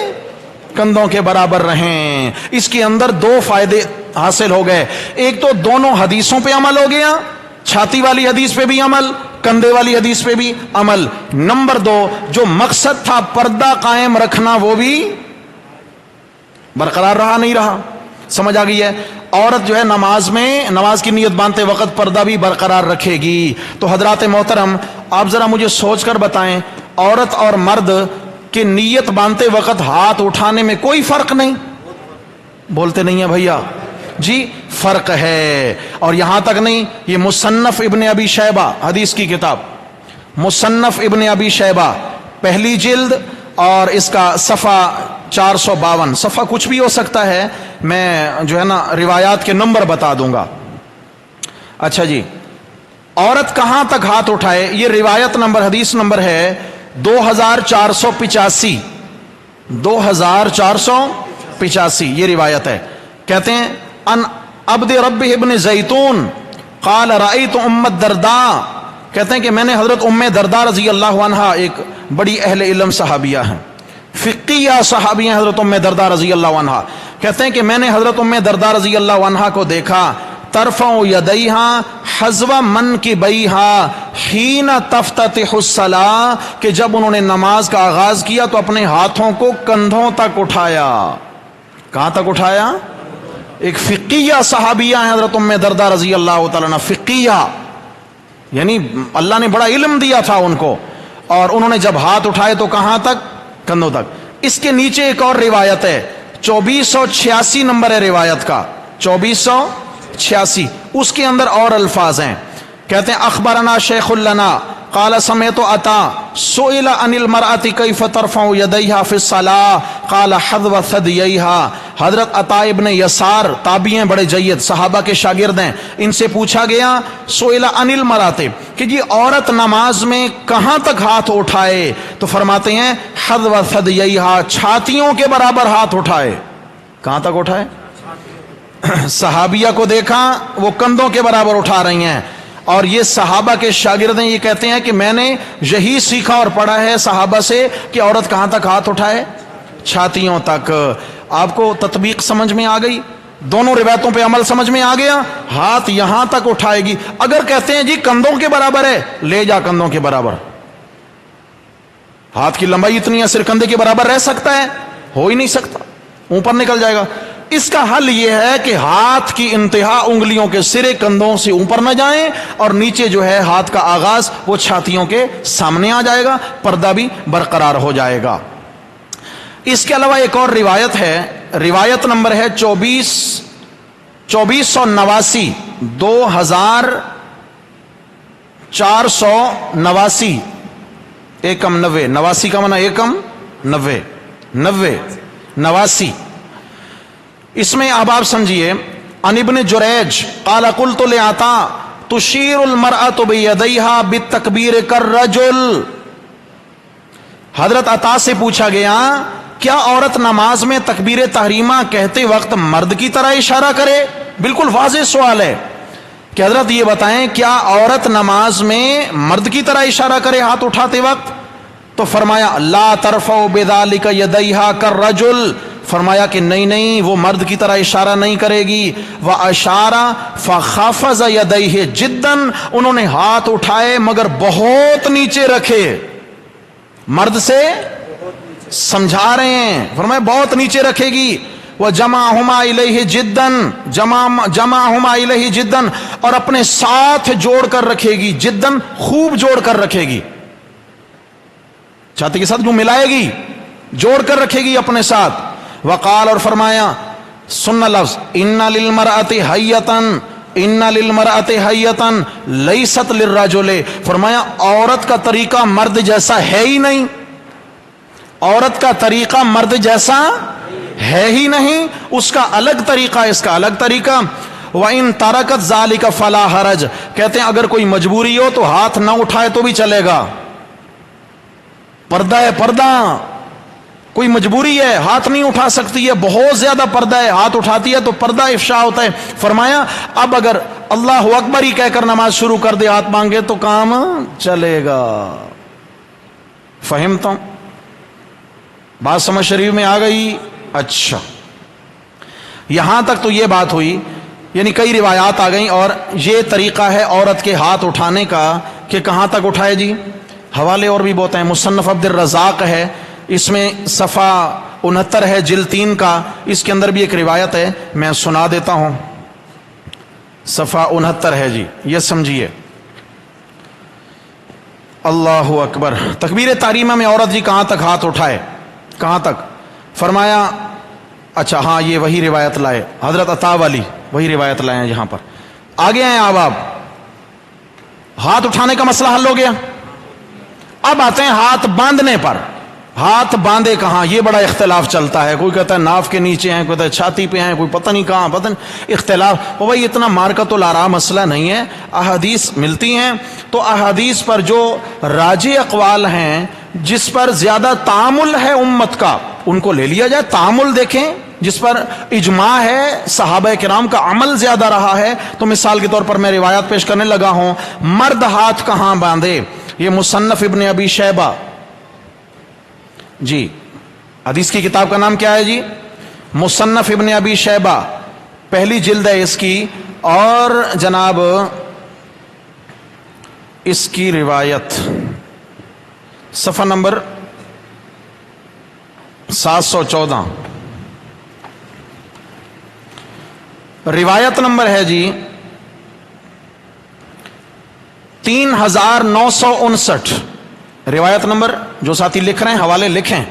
کندھوں کے برابر رہیں. اس کے اندر دو فائدے حاصل ہو گئے. ایک تو دونوں حدیثوں پہ عمل ہو گیا, چھاتی والی حدیث پہ بھی عمل, کندھے والی حدیث پہ بھی عمل. نمبر دو, جو مقصد تھا پردہ قائم رکھنا وہ بھی برقرار رہا, نہیں رہا. سمجھ آ گئی ہے؟ عورت جو ہے نماز میں, نماز کی نیت باندھتے وقت پردہ بھی برقرار رکھے گی. تو حضرات محترم آپ ذرا مجھے سوچ کر بتائیں, عورت اور مرد کی نیت باندھتے وقت ہاتھ اٹھانے میں کوئی فرق نہیں؟ بولتے نہیں ہیں بھیا جی, فرق ہے. اور یہاں تک نہیں, یہ مصنف ابن ابی شیبہ, حدیث کی کتاب مصنف ابن ابی شیبہ, پہلی جلد اور اس کا صفحہ 452. صفحہ کچھ بھی ہو سکتا ہے, میں جو ہے نا روایات کے نمبر بتا دوں گا. اچھا جی, عورت کہاں تک ہاتھ اٹھائے؟ یہ روایت نمبر, حدیث نمبر ہے 2485. 2485 یہ روایت ہے. کہتے ہیں ان عبد رب ابن زیتون قال رأیت ام الدرداء, کہتے ہیں کہ میں نے حضرت ام درداء رضی اللہ عنہا, ایک بڑی اہل علم صحابیہ ہیں, فقیہ صحابی ہیں حضرت ام درداء رضی اللہ عنہا. کہتے ہیں کہ میں نے حضرت ام درداء رضی اللہ عنہا کو دیکھا, ترفع یدیہا حذو منکبیہا حین تفتتح الصلاۃ, کہ جب انہوں نے نماز کا آغاز کیا تو اپنے ہاتھوں کو کندھوں تک اٹھایا. کہاں تک اٹھایا؟ ایک فقیہ صحابیہ ہیں حضرت ام درداء رضی اللہ تعالیٰ عنہ, فقیہ یعنی اللہ نے بڑا علم دیا تھا ان کو, اور انہوں نے جب ہاتھ اٹھائے تو کہاں تک؟ کندھوں تک. اس کے نیچے ایک اور روایت ہے, 2486 نمبر ہے روایت کا, 2486. اس کے اندر اور الفاظ ہیں. کہتے ہیں اخبرنا شیخ لنا قال سمعت عطا سئل عن المرأة كيف ترفع يديها في الصلاة قال حذو ثدييها. حضرت عطا ابن یسار تابعی ہیں بڑے جید، صحابہ کے شاگرد ہیں، ان سے پوچھا گیا سئل عن المرأة کہ جی عورت نماز میں کہاں تک ہاتھ اٹھائے، تو فرماتے ہیں حذو ثدییها، چھاتیوں کے برابر ہاتھ اٹھائے. کہاں تک اٹھائے؟ صحابیہ کو دیکھا وہ کندھوں کے برابر اٹھا رہی ہیں، اور یہ صحابہ کے شاگرد ہیں، یہ کہتے ہیں کہ میں نے یہی سیکھا اور پڑھا ہے صحابہ سے کہ عورت کہاں تک ہاتھ اٹھائے؟ چھاتیوں تک. آپ کو تطبیق سمجھ میں آ گئی؟ دونوں روایتوں پہ عمل سمجھ میں آ گیا؟ ہاتھ یہاں تک اٹھائے گی. اگر کہتے ہیں جی کندھوں کے برابر ہے، لے جا کندھوں کے برابر. ہاتھ کی لمبائی اتنی ہے، سر کندھے کے برابر رہ سکتا ہے؟ ہو ہی نہیں سکتا، اوپر نکل جائے گا. اس کا حل یہ ہے کہ ہاتھ کی انتہا انگلیوں کے سرے کندھوں سے اوپر نہ جائیں، اور نیچے جو ہے ہاتھ کا آغاز وہ چھاتیوں کے سامنے آ جائے گا، پردہ بھی برقرار ہو جائے گا. اس کے علاوہ ایک اور روایت ہے، روایت نمبر ہے 2489 2489 ایکم 90. 89 کا معنی ایکم 90 89. اس میں اب آپ سمجھیے عن ابن جریج قال قلت لعطا تشیر المرأة بیدیہا بالتکبیر کالرجل. حضرت عطا سے پوچھا گیا کیا عورت نماز میں تکبیر تحریمہ کہتے وقت مرد کی طرح اشارہ کرے؟ بالکل واضح سوال ہے کہ حضرت یہ بتائیں کیا عورت نماز میں مرد کی طرح اشارہ کرے ہاتھ اٹھاتے وقت؟ تو فرمایا لا ترفع بذلک یدیہا کالرجل، فرمایا کہ نہیں وہ مرد کی طرح اشارہ نہیں کرے گی. وَأَشَارَ فَخَفَضَ يَدَيْهِ جِدًّا، انہوں نے ہاتھ اٹھائے مگر بہت نیچے رکھے. مرد سے سمجھا رہے ہیں، فرمایا بہت نیچے رکھے گی. وَجَمَعَهُمَا إِلَيْهِ جِدًّا، جَمَعَهُمَا إِلَيْهِ جِدًّا، اور اپنے ساتھ جوڑ کر رکھے گی. جدًا خوب جوڑ کر رکھے گی، چھاتی کے ساتھ جو ملائے گی، جوڑ کر رکھے گی اپنے ساتھ. وقال، اور فرمایا سننا لفظ ان للمرأة حیۃ ان للمرأة حیۃ لیست للرجل، فرمایا عورت کا طریقہ مرد جیسا ہے ہی نہیں، عورت کا طریقہ مرد جیسا ہے ہی نہیں، اس کا الگ طریقہ، اس کا الگ طریقہ. وَإِن تَرَكَتْ ذَلِكَ فَلَا حَرَجَ، کہتے ہیں اگر کوئی مجبوری ہو تو ہاتھ نہ اٹھائے تو بھی چلے گا. پردہ ہے، پردہ، کوئی مجبوری ہے ہاتھ نہیں اٹھا سکتی ہے، بہت زیادہ پردہ ہے، ہاتھ اٹھاتی ہے تو پردہ افشا ہوتا ہے. فرمایا اب اگر اللہ اکبر ہی کہہ کر نماز شروع کر دے ہاتھ مانگے تو کام چلے گا. فہمتم؟ بات سمجھ شریف میں آ گئی؟ اچھا، یہاں تک تو یہ بات ہوئی، یعنی کئی روایات آ گئیں، اور یہ طریقہ ہے عورت کے ہاتھ اٹھانے کا کہ کہاں تک اٹھائے جی. حوالے اور بھی بہت ہیں، مصنف عبد الرزاق ہے، اس میں صفحہ 69 ہے جلد 3 کا، اس کے اندر بھی ایک روایت ہے، میں سنا دیتا ہوں. صفحہ 69 ہے جی، یہ سمجھیے. اللہ اکبر. تکبیر تحریمہ میں عورت جی کہاں تک ہاتھ اٹھائے، کہاں تک؟ فرمایا اچھا ہاں یہ وہی روایت لائے، حضرت عطا والی وہی روایت لائے ہیں. یہاں پر آگے ہیں آپ ہاتھ اٹھانے کا مسئلہ حل ہو گیا. اب آتے ہیں ہاتھ باندھنے پر. ہاتھ باندھے کہاں، یہ بڑا اختلاف چلتا ہے. کوئی کہتا ہے ناف کے نیچے ہیں، کوئی کہتا ہے چھاتی پہ ہیں، کوئی پتہ نہیں کہاں، پتہ نہیں اختلاف. وہ بھائی اتنا مارکت الآراء مسئلہ نہیں ہے، احادیث ملتی ہیں تو احادیث پر جو راجح اقوال ہیں، جس پر زیادہ تعامل ہے امت کا، ان کو لے لیا جائے. تعامل دیکھیں جس پر اجماع ہے، صحابہ کرام کا عمل زیادہ رہا ہے. تو مثال کے طور پر میں روایات پیش کرنے لگا ہوں. مرد ہاتھ کہاں باندھے، یہ مصنف ابن ابی شیبہ جی، حدیث کی کتاب کا نام کیا ہے جی؟ مصنف ابن ابی شیبہ، پہلی جلد ہے اس کی، اور جناب اس کی روایت صفحہ نمبر 714، روایت نمبر ہے جی 3959. روایت نمبر جو ساتھی لکھ رہے ہیں حوالے لکھیں،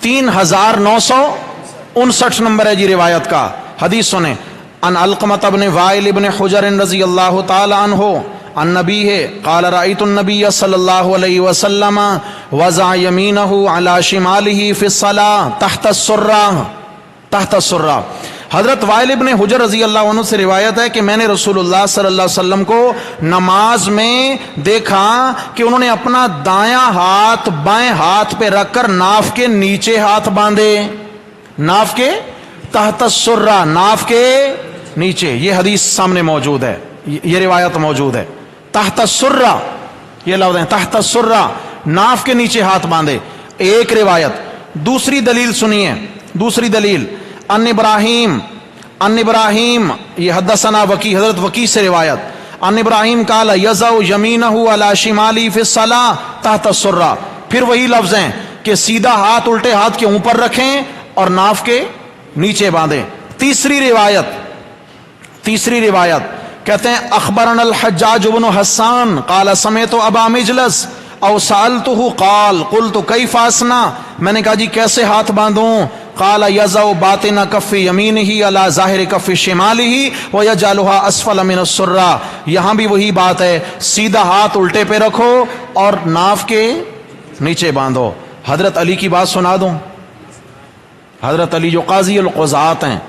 3959 نمبر ہے جی روایت کا. حدیث سنیں. ان علقمۃ بن وائل بن حجر رضی اللہ تعالی عنہ النبی ہے قال رأیت النبی صلی اللہ علیہ وسلم وضع یمینہ علی شمالہ فی الصلاۃ تحت السرہ. حضرت وائل ابن حجر رضی اللہ عنہ سے روایت ہے کہ میں نے رسول اللہ صلی اللہ علیہ وسلم کو نماز میں دیکھا کہ انہوں نے اپنا دایاں ہاتھ بائیں ہاتھ پہ رکھ کر ناف کے نیچے ہاتھ باندھے. ناف کے تحت السرہ، ناف کے نیچے. یہ حدیث سامنے موجود ہے، یہ روایت موجود ہے. تحت السرہ یہ لفظ ہے، تحت السرہ، ناف کے نیچے ہاتھ باندھے. ایک روایت. دوسری دلیل سنیے، دوسری دلیل ان ابراہیم یہ حدثنا وکی، حضرت وکی سے روایت. ان ابراہیم قال یضع یمینہ علی شمالی فی الصلاۃ تحت السرہ. پھر وہی لفظ ہیں کہ سیدھا ہاتھ الٹے ہاتھ کے اوپر رکھیں اور ناف کے نیچے باندھیں. تیسری روایت کہتے ہیں اخبرنا الحجاج بن حسان قال سمعت ابا مجلس او سألتہ قال قلت کیف اصنع، میں نے کہا جی کیسے ہاتھ باندھوں؟ قال یضع باطن کف یمینہ علی ظاہر کف شمالہ ویجعلها اسفل من السرہ. یہاں بھی وہی بات ہے، سیدھا ہاتھ الٹے پہ رکھو اور ناف کے نیچے باندھو. حضرت علی کی بات سنا دوں. حضرت علی جو قاضی القضات ہیں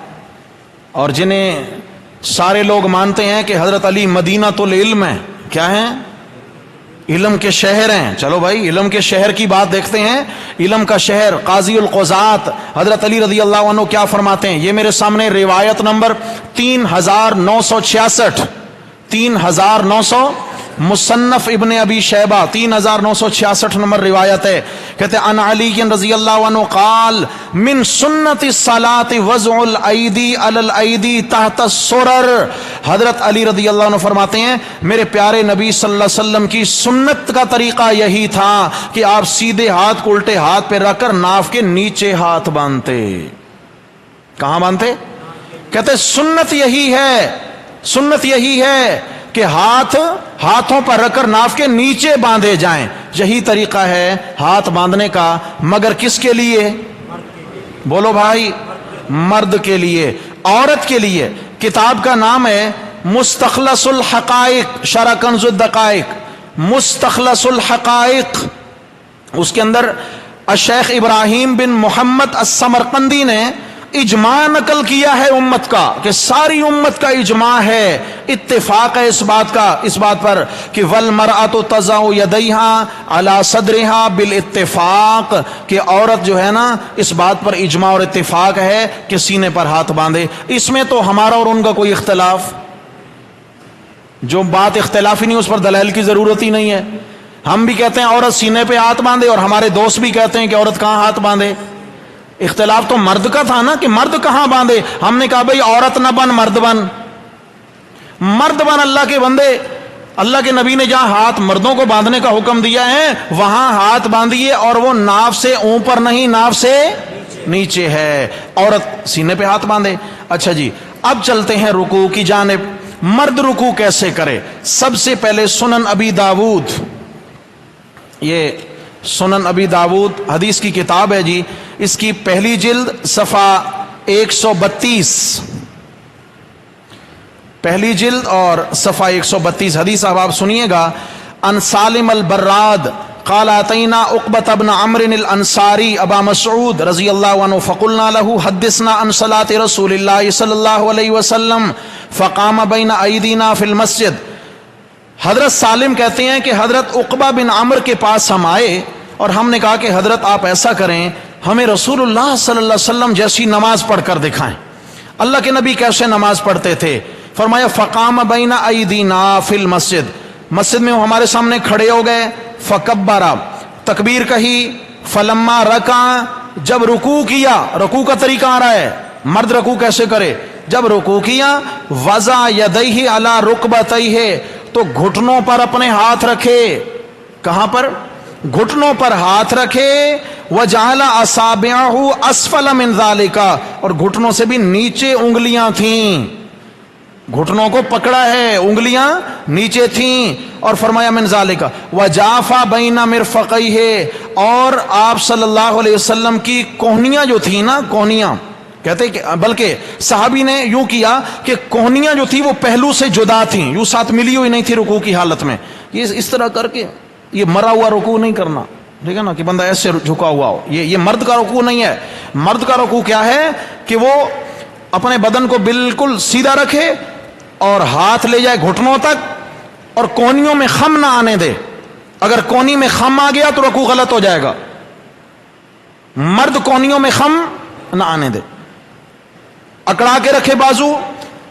اور جنہیں سارے لوگ مانتے ہیں کہ حضرت علی مدینۃ العلم ہیں، کیا ہیں؟ علم کے شہر ہیں. چلو بھائی علم کے شہر کی بات دیکھتے ہیں. علم کا شہر قاضی القضات حضرت علی رضی اللہ عنہ کیا فرماتے ہیں؟ یہ میرے سامنے روایت نمبر 3966 3900 مصنف ابن ابی شیبہ 3966 نمبر روایت ہے. کہتے ہیں ان علی رضی اللہ عنہ قال من سنت الصلاۃ وضع الایدی علی الایدی تحت السرر. حضرت علی رضی اللہ عنہ فرماتے ہیں میرے پیارے نبی صلی اللہ علیہ وسلم کی سنت کا طریقہ یہی تھا کہ آپ سیدھے ہاتھ کو الٹے ہاتھ پہ رکھ کر ناف کے نیچے ہاتھ باندھتے. کہاں باندھتے؟ کہتے سنت یہی ہے کہ ہاتھوں پر رکھ کر ناف کے نیچے باندھے جائیں. یہی طریقہ ہے ہاتھ باندھنے کا، مگر کس کے لیے؟ بولو بھائی، مرد کے لیے. عورت کے لیے کتاب کا نام ہے مستخلص الحقائق شرح کنز الدقائق. مستخلص الحقائق، اس کے اندر الشیخ ابراہیم بن محمد السمرقندی نے اجماع نقل کیا ہے امت کا کہ ساری امت کا اجماع ہے، اتفاق ہے اس بات پر کہ والمرأۃ تضع یدیہا علی صدرہا بالاتفاق، کہ عورت جو ہے نا اس بات پر اجماع اور اتفاق ہے کہ سینے پر ہاتھ باندھے. اس میں تو ہمارا اور ان کا کوئی اختلاف، جو بات اختلافی نہیں اس پر دلائل کی ضرورت ہی نہیں ہے. ہم بھی کہتے ہیں عورت سینے پہ ہاتھ باندھے اور ہمارے دوست بھی کہتے ہیں کہ عورت کہاں ہاتھ باندھے. اختلاف تو مرد کا تھا نا کہ مرد کہاں باندھے. ہم نے کہا بھئی عورت نہ بن، مرد بن اللہ کے بندے. اللہ کے نبی نے جہاں ہاتھ مردوں کو باندھنے کا حکم دیا ہے وہاں ہاتھ باندھیے، اور وہ ناف سے اوپر نہیں، ناف سے نیچے ہے. عورت سینے پہ ہاتھ باندھے. اچھا جی، اب چلتے ہیں رکوع کی جانب. مرد رکوع کیسے کرے؟ سب سے پہلے سنن ابی داود، یہ سنن ابی داود حدیث کی کتاب ہے جی، اس کی پہلی جلد صفحہ 132، پہلی جلد اور صفحہ 132 حدیث آپ سنیے گا. ان سالم البراد قال اتینا عقبۃ بن عمرو الانصاری ابا مسعود رضی اللہ عنہ فقلنا له حدثنا عن صلاۃ رسول اللہ صلی اللہ علیہ وسلم فقام بین ایدینا فی المسجد. حضرت سالم کہتے ہیں کہ حضرت عقبہ بن عمرو کے پاس ہم آئے اور ہم نے کہا کہ حضرت آپ ایسا کریں، ہمیں رسول اللہ صلی اللہ علیہ وسلم جیسی نماز پڑھ کر دکھائیں. اللہ کے نبی کیسے نماز پڑھتے تھے؟ فرمایا فقام بین ایدینا فی المسجد، مسجد میں وہ ہمارے سامنے کھڑے ہو گئے. فکبرا، تکبیر کہی. فلما رکع، جب رکوع کیا، رکوع کا طریقہ آ رہا ہے مرد رکوع کیسے کرے. جب رکوع کیا وضع یدیہ علی رکبتیہ، تو گھٹنوں پر اپنے ہاتھ رکھے. کہاں پر؟ گھٹنوں پر ہاتھ رکھے. وجعل اصابعہ اسفل من ذالک، اور گھٹنوں سے بھی نیچے انگلیاں تھیں. گھٹنوں کو پکڑا ہے، انگلیاں نیچے تھیں. اور فرمایا من ذالک وجافا بین مرفقیہ، اور آپ صلی اللہ علیہ وسلم کی کوہنیاں جو تھیں نا، کوہنیاں کہتے کہ بلکہ صحابی نے یوں کیا کہ کوہنیاں جو تھی وہ پہلو سے جدا تھیں، یوں ساتھ ملی ہوئی نہیں تھی رکوع کی حالت میں. یہ اس طرح کر کے یہ مرا ہوا رکوع نہیں کرنا، ٹھیک ہے نا، کہ بندہ ایسے جھکا ہوا ہو. یہ مرد کا رکوع نہیں ہے. مرد کا رکوع کیا ہے کہ وہ اپنے بدن کو بالکل سیدھا رکھے اور ہاتھ لے جائے گھٹنوں تک اور کونیوں میں خم نہ آنے دے. اگر کونی میں خم آ گیا تو رکوع غلط ہو جائے گا. مرد کونیوں میں خم نہ آنے دے، اکڑا کے رکھے بازو،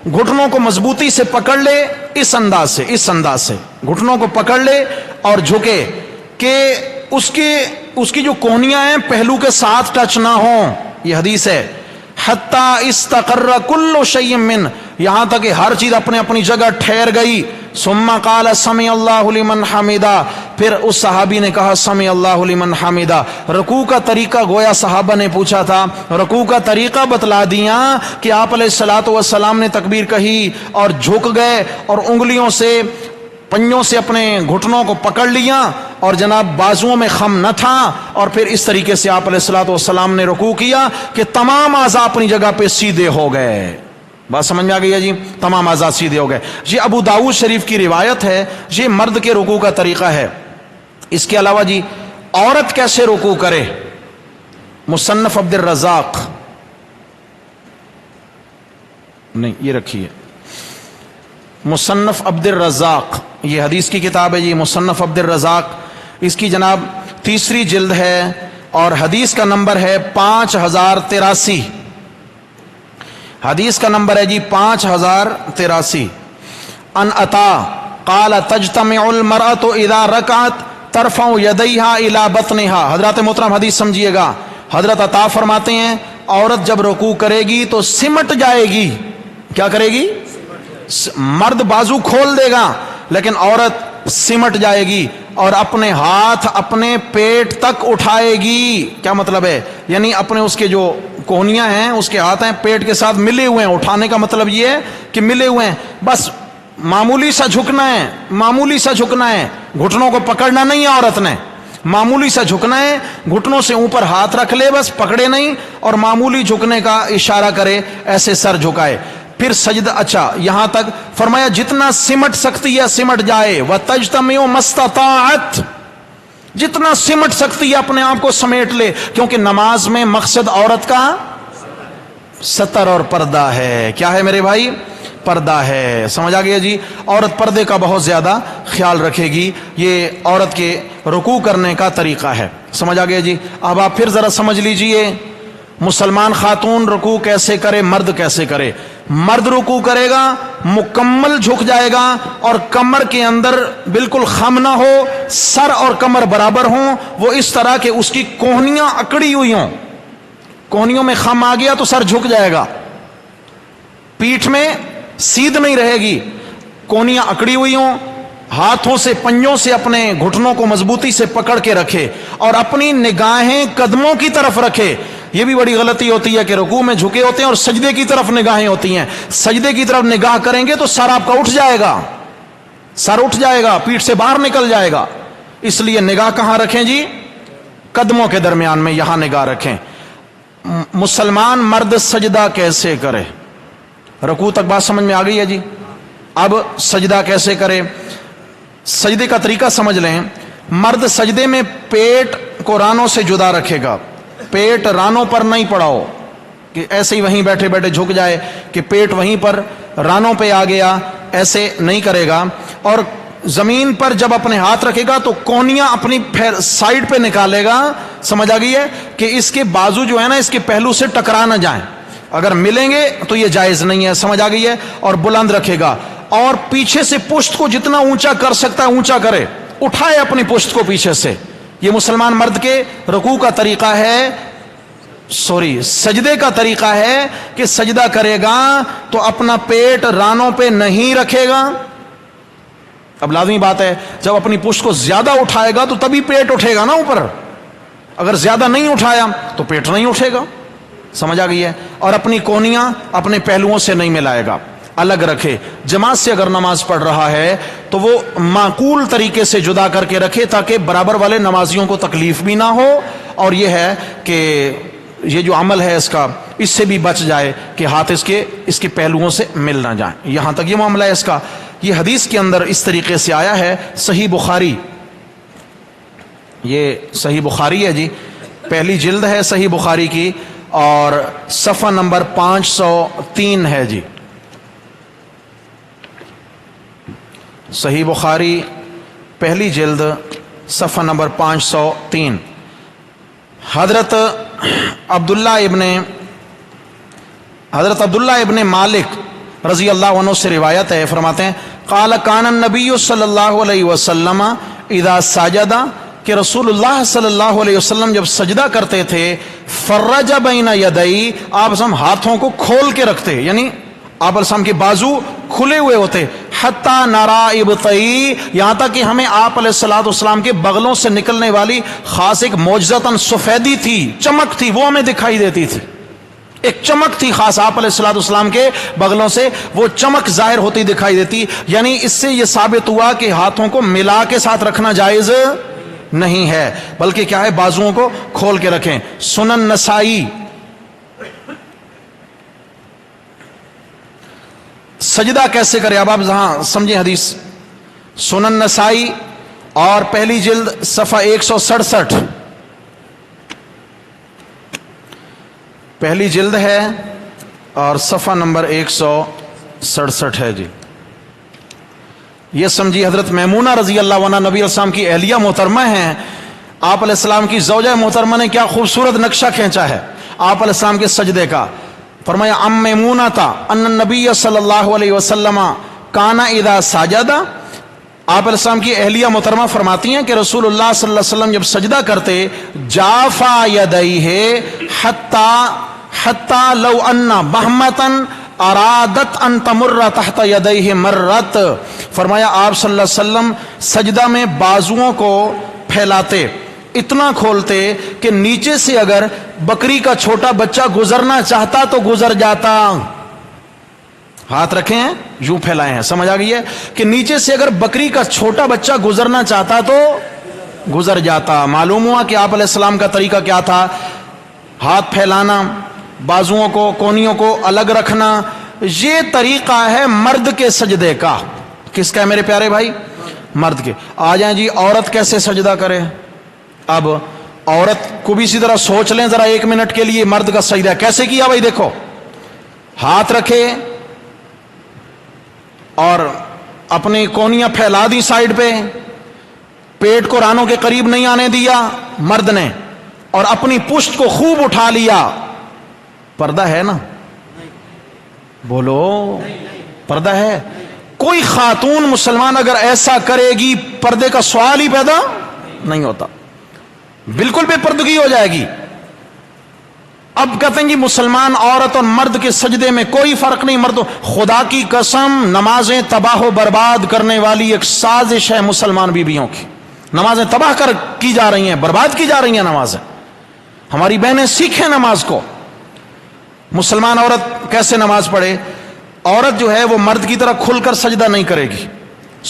گھٹنوں کو مضبوطی سے پکڑ لے، اس انداز سے گھٹنوں کو پکڑ لے اور جھکے کہ اس کی جو کونیاں ہیں پہلو کے ساتھ ٹچ نہ ہوں. یہ حدیث ہے حتی استقر کل شیء من، یہاں تک کہ ہر چیز اپنے اپنی جگہ ٹھہر گئی. ثم قال سمع اللہ لمن حمدہ، پھر اس صحابی نے کہا سمع اللہ لمن حمدہ. رکوع کا طریقہ گویا صحابہ نے پوچھا تھا، رکوع کا طریقہ بتلا دیا کہ آپ علیہ الصلوۃ والسلام نے تکبیر کہی اور جھک گئے اور انگلیوں سے پنجوں سے اپنے گھٹنوں کو پکڑ لیا اور جناب بازوؤں میں خم نہ تھا، اور پھر اس طریقے سے آپ علیہ الصلوۃ والسلام نے رکوع کیا کہ تمام اعضاء اپنی جگہ پہ سیدھے ہو گئے. بات سمجھ میں آ گئی ہے جی؟ تمام اعضاء سیدھے ہو گئے. یہ ابو داؤد شریف کی روایت ہے. یہ مرد کے رکوع کا طریقہ ہے. اس کے علاوہ جی عورت کیسے رکوع کرے؟ مصنف عبد الرزاق، نہیں یہ رکھیے، مصنف عبد الرزاق، یہ حدیث کی کتاب ہے جی، مصنف عبد الرزاق. اس کی جناب 3 جلد ہے اور حدیث کا نمبر ہے 5083. حدیث کا نمبر ہے جی 5083. ان عطا قال تجتمع المرأة اذا رکعت ترفع یدیہا الی بطنہا. حضرات محترم حدیث سمجھیے گا. حضرت عطا فرماتے ہیں عورت جب رکوع کرے گی تو سمٹ جائے گی. کیا کرے گی؟ مرد بازو کھول دے گا لیکن عورت سمٹ جائے گی اور اپنے ہاتھ اپنے پیٹ تک اٹھائے گی. کیا مطلب ہے؟ یعنی اپنے اس کے جو کونیاں ہیں اس کے ہاتھ ہیں پیٹ کے ساتھ ملے ہوئے ہیں. اٹھانے کا مطلب یہ ہے کہ ملے ہوئے ہیں، بس معمولی سا جھکنا ہے، معمولی سا جھکنا ہے. گھٹنوں کو پکڑنا نہیں ہے عورت نے، معمولی سا جھکنا ہے. گھٹنوں سے اوپر ہاتھ رکھ لے، بس پکڑے نہیں، اور معمولی جھکنے کا اشارہ کرے، ایسے سر جھکائے. پھر سجدہ. اچھا یہاں تک فرمایا جتنا سمٹ سکتی ہے سمٹ جائے. وَتَجْتَمِعُ مَسْتَطَاعَتْ، جتنا سمٹ سکتی ہے اپنے آپ کو سمیٹ لے، کیونکہ نماز میں مقصد عورت کا ستر اور پردہ ہے. کیا ہے میرے بھائی؟ پردہ ہے. سمجھ آ گیا جی؟ عورت پردے کا بہت زیادہ خیال رکھے گی. یہ عورت کے رکوع کرنے کا طریقہ ہے. سمجھ آ گیا جی؟ اب آپ پھر ذرا سمجھ لیجئے مسلمان خاتون رکوع کیسے کرے، مرد کیسے کرے. مرد رکوع کرے گا مکمل جھک جائے گا اور کمر کے اندر بالکل خم نہ ہو، سر اور کمر برابر ہوں. وہ اس طرح کہ اس کی کوہنیاں اکڑی ہوئی ہوں. کوہنیوں میں خم آ گیا تو سر جھک جائے گا، پیٹھ میں سیدھ نہیں رہے گی. کونیاں اکڑی ہوئی ہوں، ہاتھوں سے پنجوں سے اپنے گھٹنوں کو مضبوطی سے پکڑ کے رکھے اور اپنی نگاہیں قدموں کی طرف رکھے. یہ بھی بڑی غلطی ہوتی ہے کہ رکوع میں جھکے ہوتے ہیں اور سجدے کی طرف نگاہیں ہوتی ہیں. سجدے کی طرف نگاہ کریں گے تو سر آپ کا اٹھ جائے گا، سر اٹھ جائے گا، پیٹھ سے باہر نکل جائے گا. اس لیے نگاہ کہاں رکھیں جی؟ قدموں کے درمیان میں، یہاں نگاہ رکھیں. مسلمان مرد سجدہ کیسے کرے؟ رکوع تک بات سمجھ میں آ گئی ہے جی؟ اب سجدہ کیسے کرے؟ سجدے کا طریقہ سمجھ لیں. مرد سجدے میں پیٹ کو رانوں سے جدا رکھے گا. پیٹ رانوں پر نہیں پڑا ہو کہ ایسے ہی وہیں بیٹھے بیٹھے جھک جائے کہ پیٹ وہیں پر رانوں پہ آ گیا، ایسے نہیں کرے گا. اور زمین پر جب اپنے ہاتھ رکھے گا تو کونیاں اپنی سائڈ پہ نکالے گا. سمجھ آ گئی ہے کہ اس کے بازو جو ہے نا اس کے پہلو سے ٹکرا نہ جائیں. اگر ملیں گے تو یہ جائز نہیں ہے. سمجھ آ گئی ہے؟ اور بلند رکھے گا اور پیچھے سے پشت کو جتنا اونچا کر سکتا ہے اونچا کرے، اٹھائے اپنی پشت کو پیچھے سے. یہ مسلمان مرد کے رکوع کا طریقہ ہے، سجدے کا طریقہ ہے کہ سجدہ کرے گا تو اپنا پیٹ رانوں پہ نہیں رکھے گا. اب لازمی بات ہے جب اپنی پشت کو زیادہ اٹھائے گا تو تبھی پیٹ اٹھے گا نا اوپر. اگر زیادہ نہیں اٹھایا تو پیٹ نہیں اٹھے گا. سمجھ آ گئی ہے؟ اور اپنی کونیاں اپنے پہلوؤں سے نہیں ملائے گا، الگ رکھے. جماعت سے اگر نماز پڑھ رہا ہے تو وہ معقول طریقے سے جدا کر کے رکھے تاکہ برابر والے نمازیوں کو تکلیف بھی نہ ہو. اور یہ ہے کہ یہ جو عمل ہے اس کا اس سے بھی بچ جائے کہ ہاتھ اس کے پہلوؤں سے مل نہ جائیں. یہاں تک یہ معاملہ ہے اس کا. یہ حدیث کے اندر اس طریقے سے آیا ہے. صحیح بخاری، یہ صحیح بخاری ہے جی، پہلی جلد ہے صحیح بخاری کی، اور صفحہ نمبر 503 ہے جی. صحیح بخاری پہلی جلد صفحہ نمبر 503. حضرت عبداللہ ابن مالک رضی اللہ عنہ سے روایت ہے، فرماتے ہیں قال کان النبی صلی اللہ علیہ وسلم اذا سجد، کہ رسول اللہ صلی اللہ علیہ وسلم جب سجدہ کرتے تھے، فرج بین یدئی، آپ ہم ہاتھوں کو کھول کے رکھتے، یعنی آپ علیہ السلام کے بازو کھلے ہوئے ہوتے، حتی نرا ابطئی، یہاں تک کہ ہمیں آپ علیہ الصلوۃ والسلام کے بغلوں سے نکلنے والی خاص ایک معجزتاً سفیدی تھی، چمک تھی، وہ ہمیں دکھائی دیتی تھی. ایک چمک تھی خاص آپ علیہ الصلوۃ والسلام کے بغلوں سے، وہ چمک ظاہر ہوتی دکھائی دیتی. یعنی اس سے یہ ثابت ہوا کہ ہاتھوں کو ملا کے ساتھ رکھنا جائز نہیں ہے، بلکہ کیا ہے، بازوؤں کو کھول کے رکھیں. سنن نسائی سجدہ کیسے کرے، اب آپ یہاں سمجھیں حدیث. سنن نسائی اور پہلی جلد صفحہ 167، پہلی جلد ہے اور صفحہ نمبر 167 ہے جی. یہ سمجھی حضرت میمونہ رضی اللہ عنہ نبی علیہ السلام کی اہلیہ محترمہ ہیں. آپ علیہ السلام کی زوجہ محترمہ نے کیا خوبصورت نقشہ کھینچا ہے آپ علیہ السلام کے سجدے کا. فرمایا ام میمونہ تا ان النبی صلی اللہ علیہ وسلم کانا اذا سجد، آپ علیہ السلام کی اہلیہ محترمہ فرماتی ہیں کہ رسول اللہ صلی اللہ علیہ وسلم جب سجدہ کرتے، جافا یدیہ حتی لو ان بہمتا ارادت ان تمر تحت یدیہ مرت. فرمایا آپ صلی اللہ علیہ وسلم سجدہ میں بازوؤں کو پھیلاتے، اتنا کھولتے کہ نیچے سے اگر بکری کا چھوٹا بچہ گزرنا چاہتا تو گزر جاتا. ہاتھ رکھے ہیں، یوں پھیلائے ہیں، سمجھ آ گئی ہے کہ نیچے سے اگر بکری کا چھوٹا بچہ گزرنا چاہتا تو گزر جاتا. معلوم ہوا کہ آپ علیہ السلام کا طریقہ کیا تھا، ہاتھ پھیلانا، بازوؤں کو، کونیوں کو الگ رکھنا. یہ طریقہ ہے مرد کے سجدے کا. کس کا ہے میرے پیارے بھائی؟ مرد کے. آ جائیں جی عورت کیسے سجدہ کرے. اب عورت کو بھی اسی طرح سوچ لیں ذرا ایک منٹ کے لیے، مرد کا سجدہ کیسے کیا بھائی. دیکھو، ہاتھ رکھے اور اپنی کونیاں پھیلا دی سائڈ پہ، پیٹ کو رانوں کے قریب نہیں آنے دیا مرد نے، اور اپنی پشت کو خوب اٹھا لیا. پردہ ہے نا؟ بولو، پردہ ہے. کوئی خاتون مسلمان اگر ایسا کرے گی پردے کا سوال ہی پیدا نہیں ہوتا، بالکل بے پردگی ہو جائے گی. اب کہتے ہیں کہ مسلمان عورت اور مرد کے سجدے میں کوئی فرق نہیں. مرد، خدا کی قسم نمازیں تباہ و برباد کرنے والی ایک سازش ہے مسلمان بیویوں کی. نمازیں تباہ کی جا رہی ہیں، برباد کی جا رہی ہیں نمازیں. ہماری بہنیں سیکھیں نماز کو. مسلمان عورت کیسے نماز پڑھے؟ عورت جو ہے وہ مرد کی طرح کھل کر سجدہ نہیں کرے گی،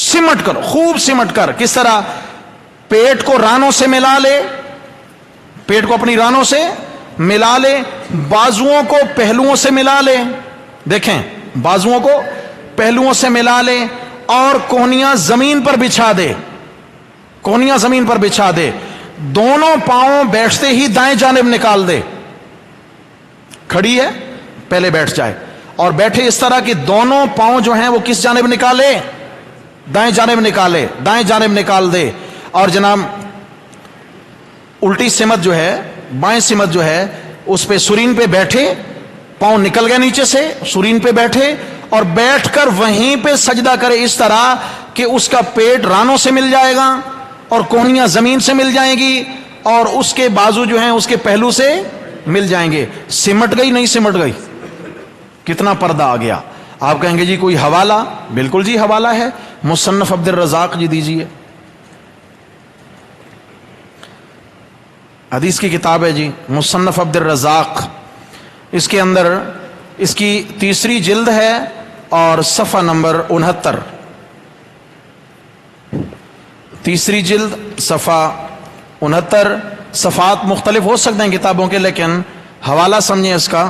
سمٹ کر، خوب سمٹ کر. کس طرح؟ پیٹ کو رانوں سے ملا لے، پیٹ کو اپنی رانوں سے ملا لے، بازوؤں کو پہلوؤں سے ملا لے. دیکھیں، بازوؤں کو پہلوؤں سے ملا لے اور کونیاں زمین پر بچھا دے، کونیاں زمین پر بچھا دے. دونوں پاؤں بیٹھتے ہی دائیں جانب نکال دے. کھڑی ہے، پہلے بیٹھ جائے اور بیٹھے اس طرح کہ دونوں پاؤں جو ہیں وہ کس جانب نکالے؟ دائیں جانب نکالے، دائیں جانب نکال دے. اور جناب الٹی سمت جو ہے، بائیں سمت جو ہے، اس پہ سرین پہ بیٹھے، پاؤں نکل گئے نیچے سے، سرین پہ بیٹھے اور بیٹھ کر وہیں پہ سجدہ کرے اس طرح کہ اس کا پیٹ رانوں سے مل جائے گا اور کونیاں زمین سے مل جائیں گی اور اس کے بازو جو ہیں اس کے پہلو سے مل جائیں گے. سمٹ گئی نہیں سمٹ گئی؟ کتنا پردہ آ گیا. آپ کہیں گے جی کوئی حوالہ؟ بالکل جی حوالہ ہے، مصنف عبد الرزاق جی دیجئے. حدیث کی کتاب ہے جی مصنف عبد الرزاق. اس کے اندر اس کی 3 جلد ہے اور صفحہ نمبر 69. 3 جلد صفحہ 69. صفحات مختلف ہو سکتے ہیں کتابوں کے، لیکن حوالہ سمجھیں اس کا.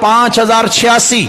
5086,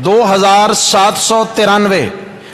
2793,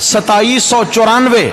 2794,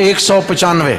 195,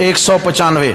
195।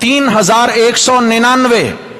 3199,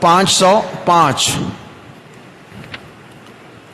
505,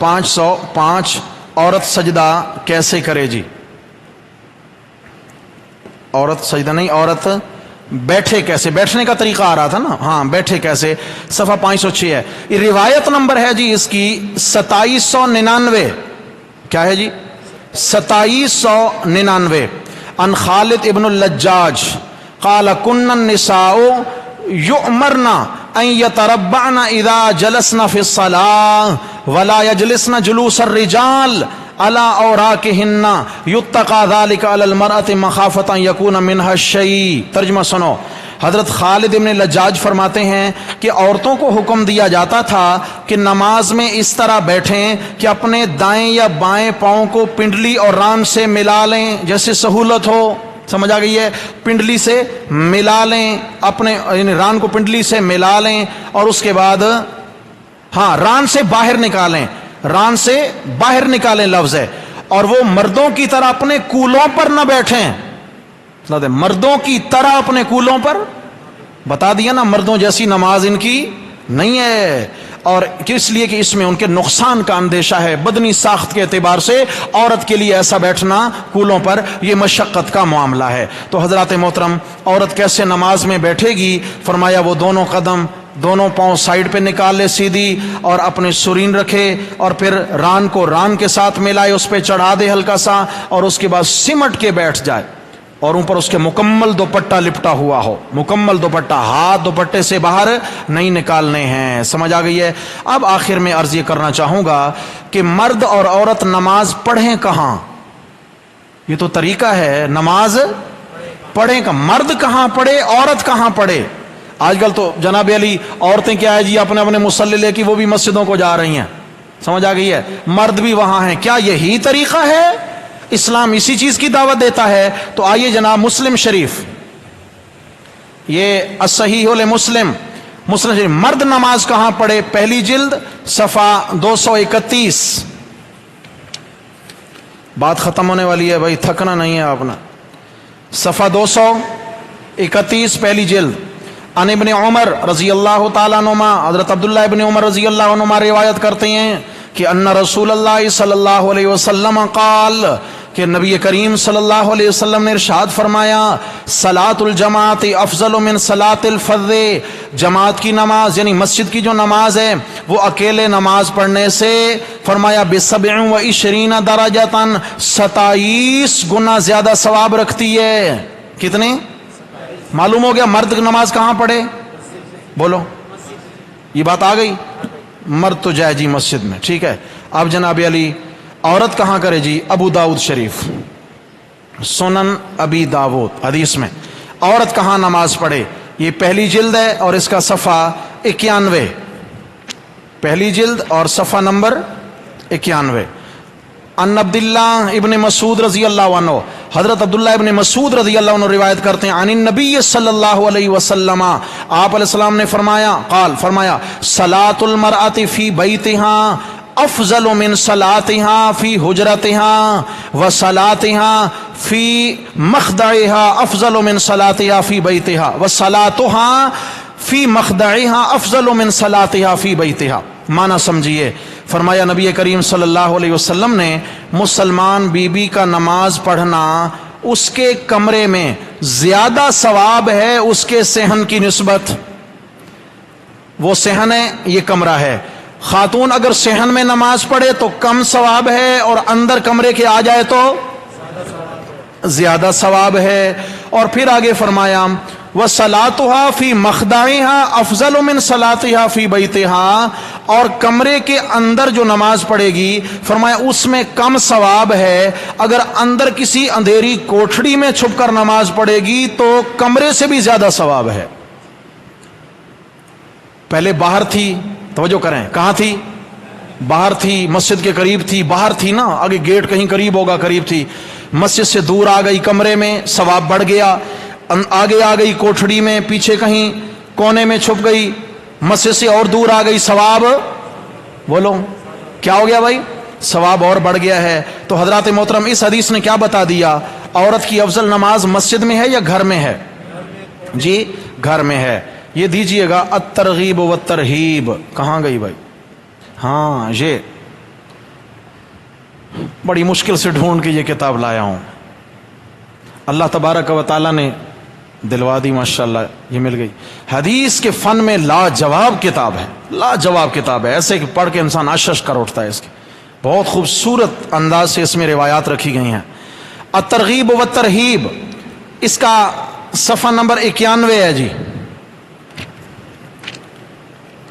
505 عورت سجدہ کیسے کرے جی؟ عورت سجدہ نہیں، عورت بیٹھے کیسے؟ بیٹھنے کا طریقہ آ رہا تھا نا، ہاں بیٹھے کیسے؟ صفحہ 506 ہے، یہ روایت نمبر ہے جی اس کی 2799. کیا ہے جی؟ 2799. ان خالد ابن اللجاج قال كن النساء يؤمرن ان يتربعن اذا جلسن في الصلاة ولا يجلسن جلوس الرجال على اوراقهن يتقى ذلك على المرأة مخافة ان يكون منها الشيء. ترجمہ سنو، حضرت خالد ابن لجاج فرماتے ہیں کہ عورتوں کو حکم دیا جاتا تھا کہ نماز میں اس طرح بیٹھیں کہ اپنے دائیں یا بائیں پاؤں کو پنڈلی اور ران سے ملا لیں، جیسے سہولت ہو. سمجھ آ گئی ہے؟ پنڈلی سے ملا لیں، اپنے یعنی ران کو پنڈلی سے ملا لیں، اور اس کے بعد ہاں ران سے باہر نکالیں، ران سے باہر نکالیں لفظ ہے. اور وہ مردوں کی طرح اپنے کولوں پر نہ بیٹھیں، مردوں کی طرح اپنے کولوں پر. بتا دیا نا، مردوں جیسی نماز ان کی نہیں ہے. اور کس لیے کہ اس میں ان کے نقصان کا اندیشہ ہے. بدنی ساخت کے اعتبار سے عورت کے لیے ایسا بیٹھنا کولوں پر یہ مشقت کا معاملہ ہے. تو حضرات محترم، عورت کیسے نماز میں بیٹھے گی؟ فرمایا وہ دونوں قدم، دونوں پاؤں سائیڈ پہ نکال لے سیدھی، اور اپنے سرین رکھے، اور پھر ران کو ران کے ساتھ ملائے، اس پہ چڑھا دے ہلکا سا، اور اس کے بعد سمٹ کے بیٹھ جائے، اور اوپر اس کے مکمل دوپٹہ لپٹا ہوا ہو، مکمل دوپٹہ، ہاتھ دوپٹے سے باہر نہیں نکالنے ہیں. سمجھ آ گئی ہے؟ اب آخر میں عرض یہ کرنا چاہوں گا کہ مرد اور عورت نماز پڑھیں کہاں؟ یہ تو طریقہ ہے، نماز پڑھیں کہاں؟ مرد کہاں پڑھے، عورت کہاں پڑھے؟ آج کل تو جناب علی عورتیں کیا ہے جی، اپنے اپنے مصلی لے کے وہ بھی مسجدوں کو جا رہی ہیں. سمجھ آ گئی ہے؟ مرد بھی وہاں ہیں. کیا یہی طریقہ ہے؟ اسلام اسی چیز کی دعوت دیتا ہے. تو آئیے جناب، مسلم شریف، یہ الصحیح مسلم، مسلم شریف، مرد نماز کہاں پڑھے؟ پہلی جلد صفحہ 231. بات ختم ہونے والی ہے بھائی، تھکنا نہیں ہے آپ نے. صفحہ 231 پہلی جلد. ان ابن عمر رضی اللہ تعالیٰ عنہما، حضرت عبداللہ ابن عمر رضی اللہ عنہما روایت کرتے ہیں کہ ان رسول اللہ صلی اللہ علیہ وسلم قال، کہ نبی کریم صلی اللہ علیہ وسلم نے ارشاد فرمایا، صلاۃ الجماعت افضل من صلاۃ الفرد، جماعت کی نماز یعنی مسجد کی جو نماز ہے وہ اکیلے نماز پڑھنے سے فرمایا ب27 درجۃ، 27 گنا زیادہ ثواب رکھتی ہے. کتنے؟ معلوم ہو گیا مرد نماز کہاں پڑھے؟ بولو، یہ بات آ گئی. مرد تو جائے جی مسجد میں، ٹھیک ہے. اب جناب علی عورت کہاں کرے جی؟ ابو داؤد شریف، سنن ابی داؤد حدیث میں عورت کہاں نماز پڑھے؟ یہ پہلی جلد ہے اور اس کا صفحہ 91، پہلی جلد اور صفحہ نمبر 91. ان عبداللہ ابن مسعود رضی اللہ عنہ، حضرت عبداللہ ابن مسعود رضی اللہ عنہ روایت کرتے ہیں، عن النبی صلی اللہ علیہ وسلم، آپ علیہ السلام نے فرمایا، قال فرمایا، صلاۃ المرأۃ فی بیتہا افضل من صلاتها فی حجرتها وصلاتها فی مخدعها افضل من صلاتها فی بیتها وصلاتها فی مخدعها افضل من صلاتها فی بیتها. معنی سمجھیے. فرمایا نبی کریم صلی اللہ علیہ وسلم نے مسلمان بی بی کا نماز پڑھنا اس کے کمرے میں زیادہ ثواب ہے اس کے صحن کی نسبت. وہ صحن ہے، یہ کمرہ ہے. خاتون اگر صحن میں نماز پڑھے تو کم ثواب ہے، اور اندر کمرے کے آ جائے تو زیادہ ثواب ہے. اور پھر آگے فرمایا وَصَلَاتُهَا فِي مَخْدَعِهَا أَفْضَلُ مِنْ صَلَاتِهَا فِي بَيْتِهَا، اور کمرے کے اندر جو نماز پڑھے گی فرمایا اس میں کم ثواب ہے. اگر اندر کسی اندھیری کوٹھڑی میں چھپ کر نماز پڑھے گی تو کمرے سے بھی زیادہ ثواب ہے. پہلے باہر تھی، توجہ کریں، کہاں تھی؟ باہر تھی، مسجد کے قریب تھی، باہر تھی نا، آگے گیٹ کہیں قریب ہوگا، قریب تھی. مسجد سے دور آ گئی کمرے میں، ثواب بڑھ گیا. آگے آ گئی کوٹھڑی میں، پیچھے کہیں کونے میں چھپ گئی، مسجد سے اور دور آ گئی، ثواب بولو کیا ہو گیا بھائی؟ ثواب اور بڑھ گیا ہے. تو حضرات محترم، اس حدیث نے کیا بتا دیا؟ عورت کی افضل نماز مسجد میں ہے یا گھر میں ہے؟ جی گھر میں ہے. یہ دیجئے گا الترغیب والترہیب. کہاں گئی بھائی؟ ہاں یہ بڑی مشکل سے ڈھونڈ کے یہ کتاب لایا ہوں. اللہ تبارک و تعالیٰ نے دلوا دی ماشاءاللہ، یہ مل گئی. حدیث کے فن میں لاجواب کتاب ہے، لاجواب کتاب ہے، ایسے کہ پڑھ کے انسان اشش کر اٹھتا ہے. اس کے بہت خوبصورت انداز سے اس میں روایات رکھی گئی ہیں. الترغیب و ترہیب، اس کا صفحہ نمبر 91 ہے جی،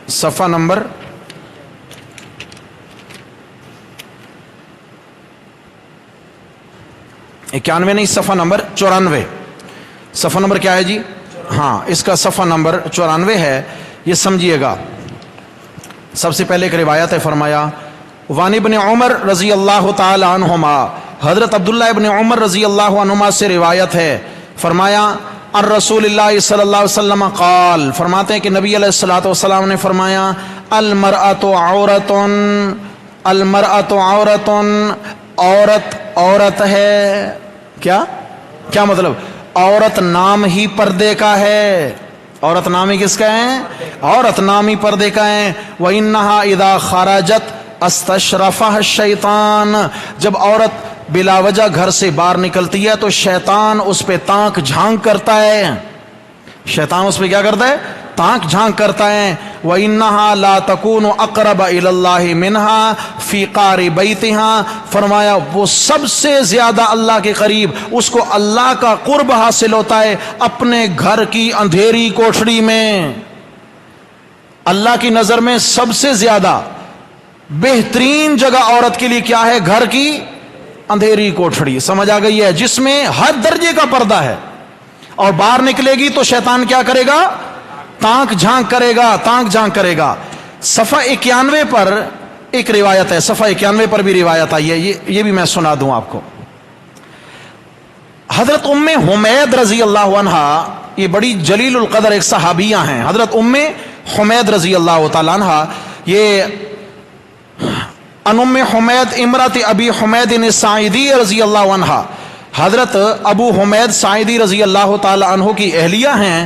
صفحہ نمبر 91 نہیں، صفحہ نمبر 94. صفحہ نمبر کیا ہے جی؟ ہاں، اس کا صفحہ نمبر 94 ہے. یہ سمجھیے گا. سب سے پہلے ایک روایت ہے، فرمایا وان ابن عمر رضی اللہ تعالی عنہما، حضرت عبداللہ ابن عمر رضی اللہ عنہما سے روایت ہے، فرمایا الرسول اللہ صلی اللہ علیہ وسلم قال، فرماتے ہیں کہ نبی علیہ الصلوۃ والسلام نے فرمایا المرأۃ عورۃ، المرأۃ عورۃ، عورت عورت ہے. کیا مطلب؟ عورت نام ہی پردے کا ہے. عورت نام ہی کس کا ہے؟ عورت نام ہی پردے کا ہے. وَإِنَّهَا إِذَا خَرَجَتْ اسْتَشْرَفَهَا الشَّيْطَانُ، جب عورت بلا وجہ گھر سے باہر نکلتی ہے تو شیطان اس پہ تانک جھانک کرتا ہے. شیطان اس پہ کیا کرتا ہے؟ تانک جھانک کرتا ہے. وَإِنَّهَا لَا تَكُونُ أَقْرَبَ إِلَى اللَّهِ مِنْهَا فِي قَعْرِ بَيْتِهَا، فرمایا وہ سب سے زیادہ اللہ کے قریب، اس کو اللہ کا قرب حاصل ہوتا ہے اپنے گھر کی اندھیری کوٹھڑی میں. اللہ کی نظر میں سب سے زیادہ بہترین جگہ عورت کے لیے کیا ہے؟ گھر کی اندھیری کوٹھڑی. سمجھ آ گئی ہے؟ جس میں ہر درجے کا پردہ ہے، اور باہر نکلے گی تو شیطان کیا کرے گا؟ تانک جھانک کرے گا، تانک جھانک کرے گا. صفحہ 91 پر ایک روایت ہے، صفحہ 91 پر بھی روایت آئی ہے، یہ بھی میں سنا دوں آپ کو. حضرت ام حمید رضی اللہ عنہا، یہ بڑی جلیل القدر ایک صحابیہ ہیں، حضرت ام حمید رضی اللہ تعالی عنہا. یہ ان ام حمید امرات ابی حمید الساعدی رضی اللہ عنہا، حضرت ابو حمید ساعدی رضی اللہ تعالی عنہ کی اہلیہ ہیں.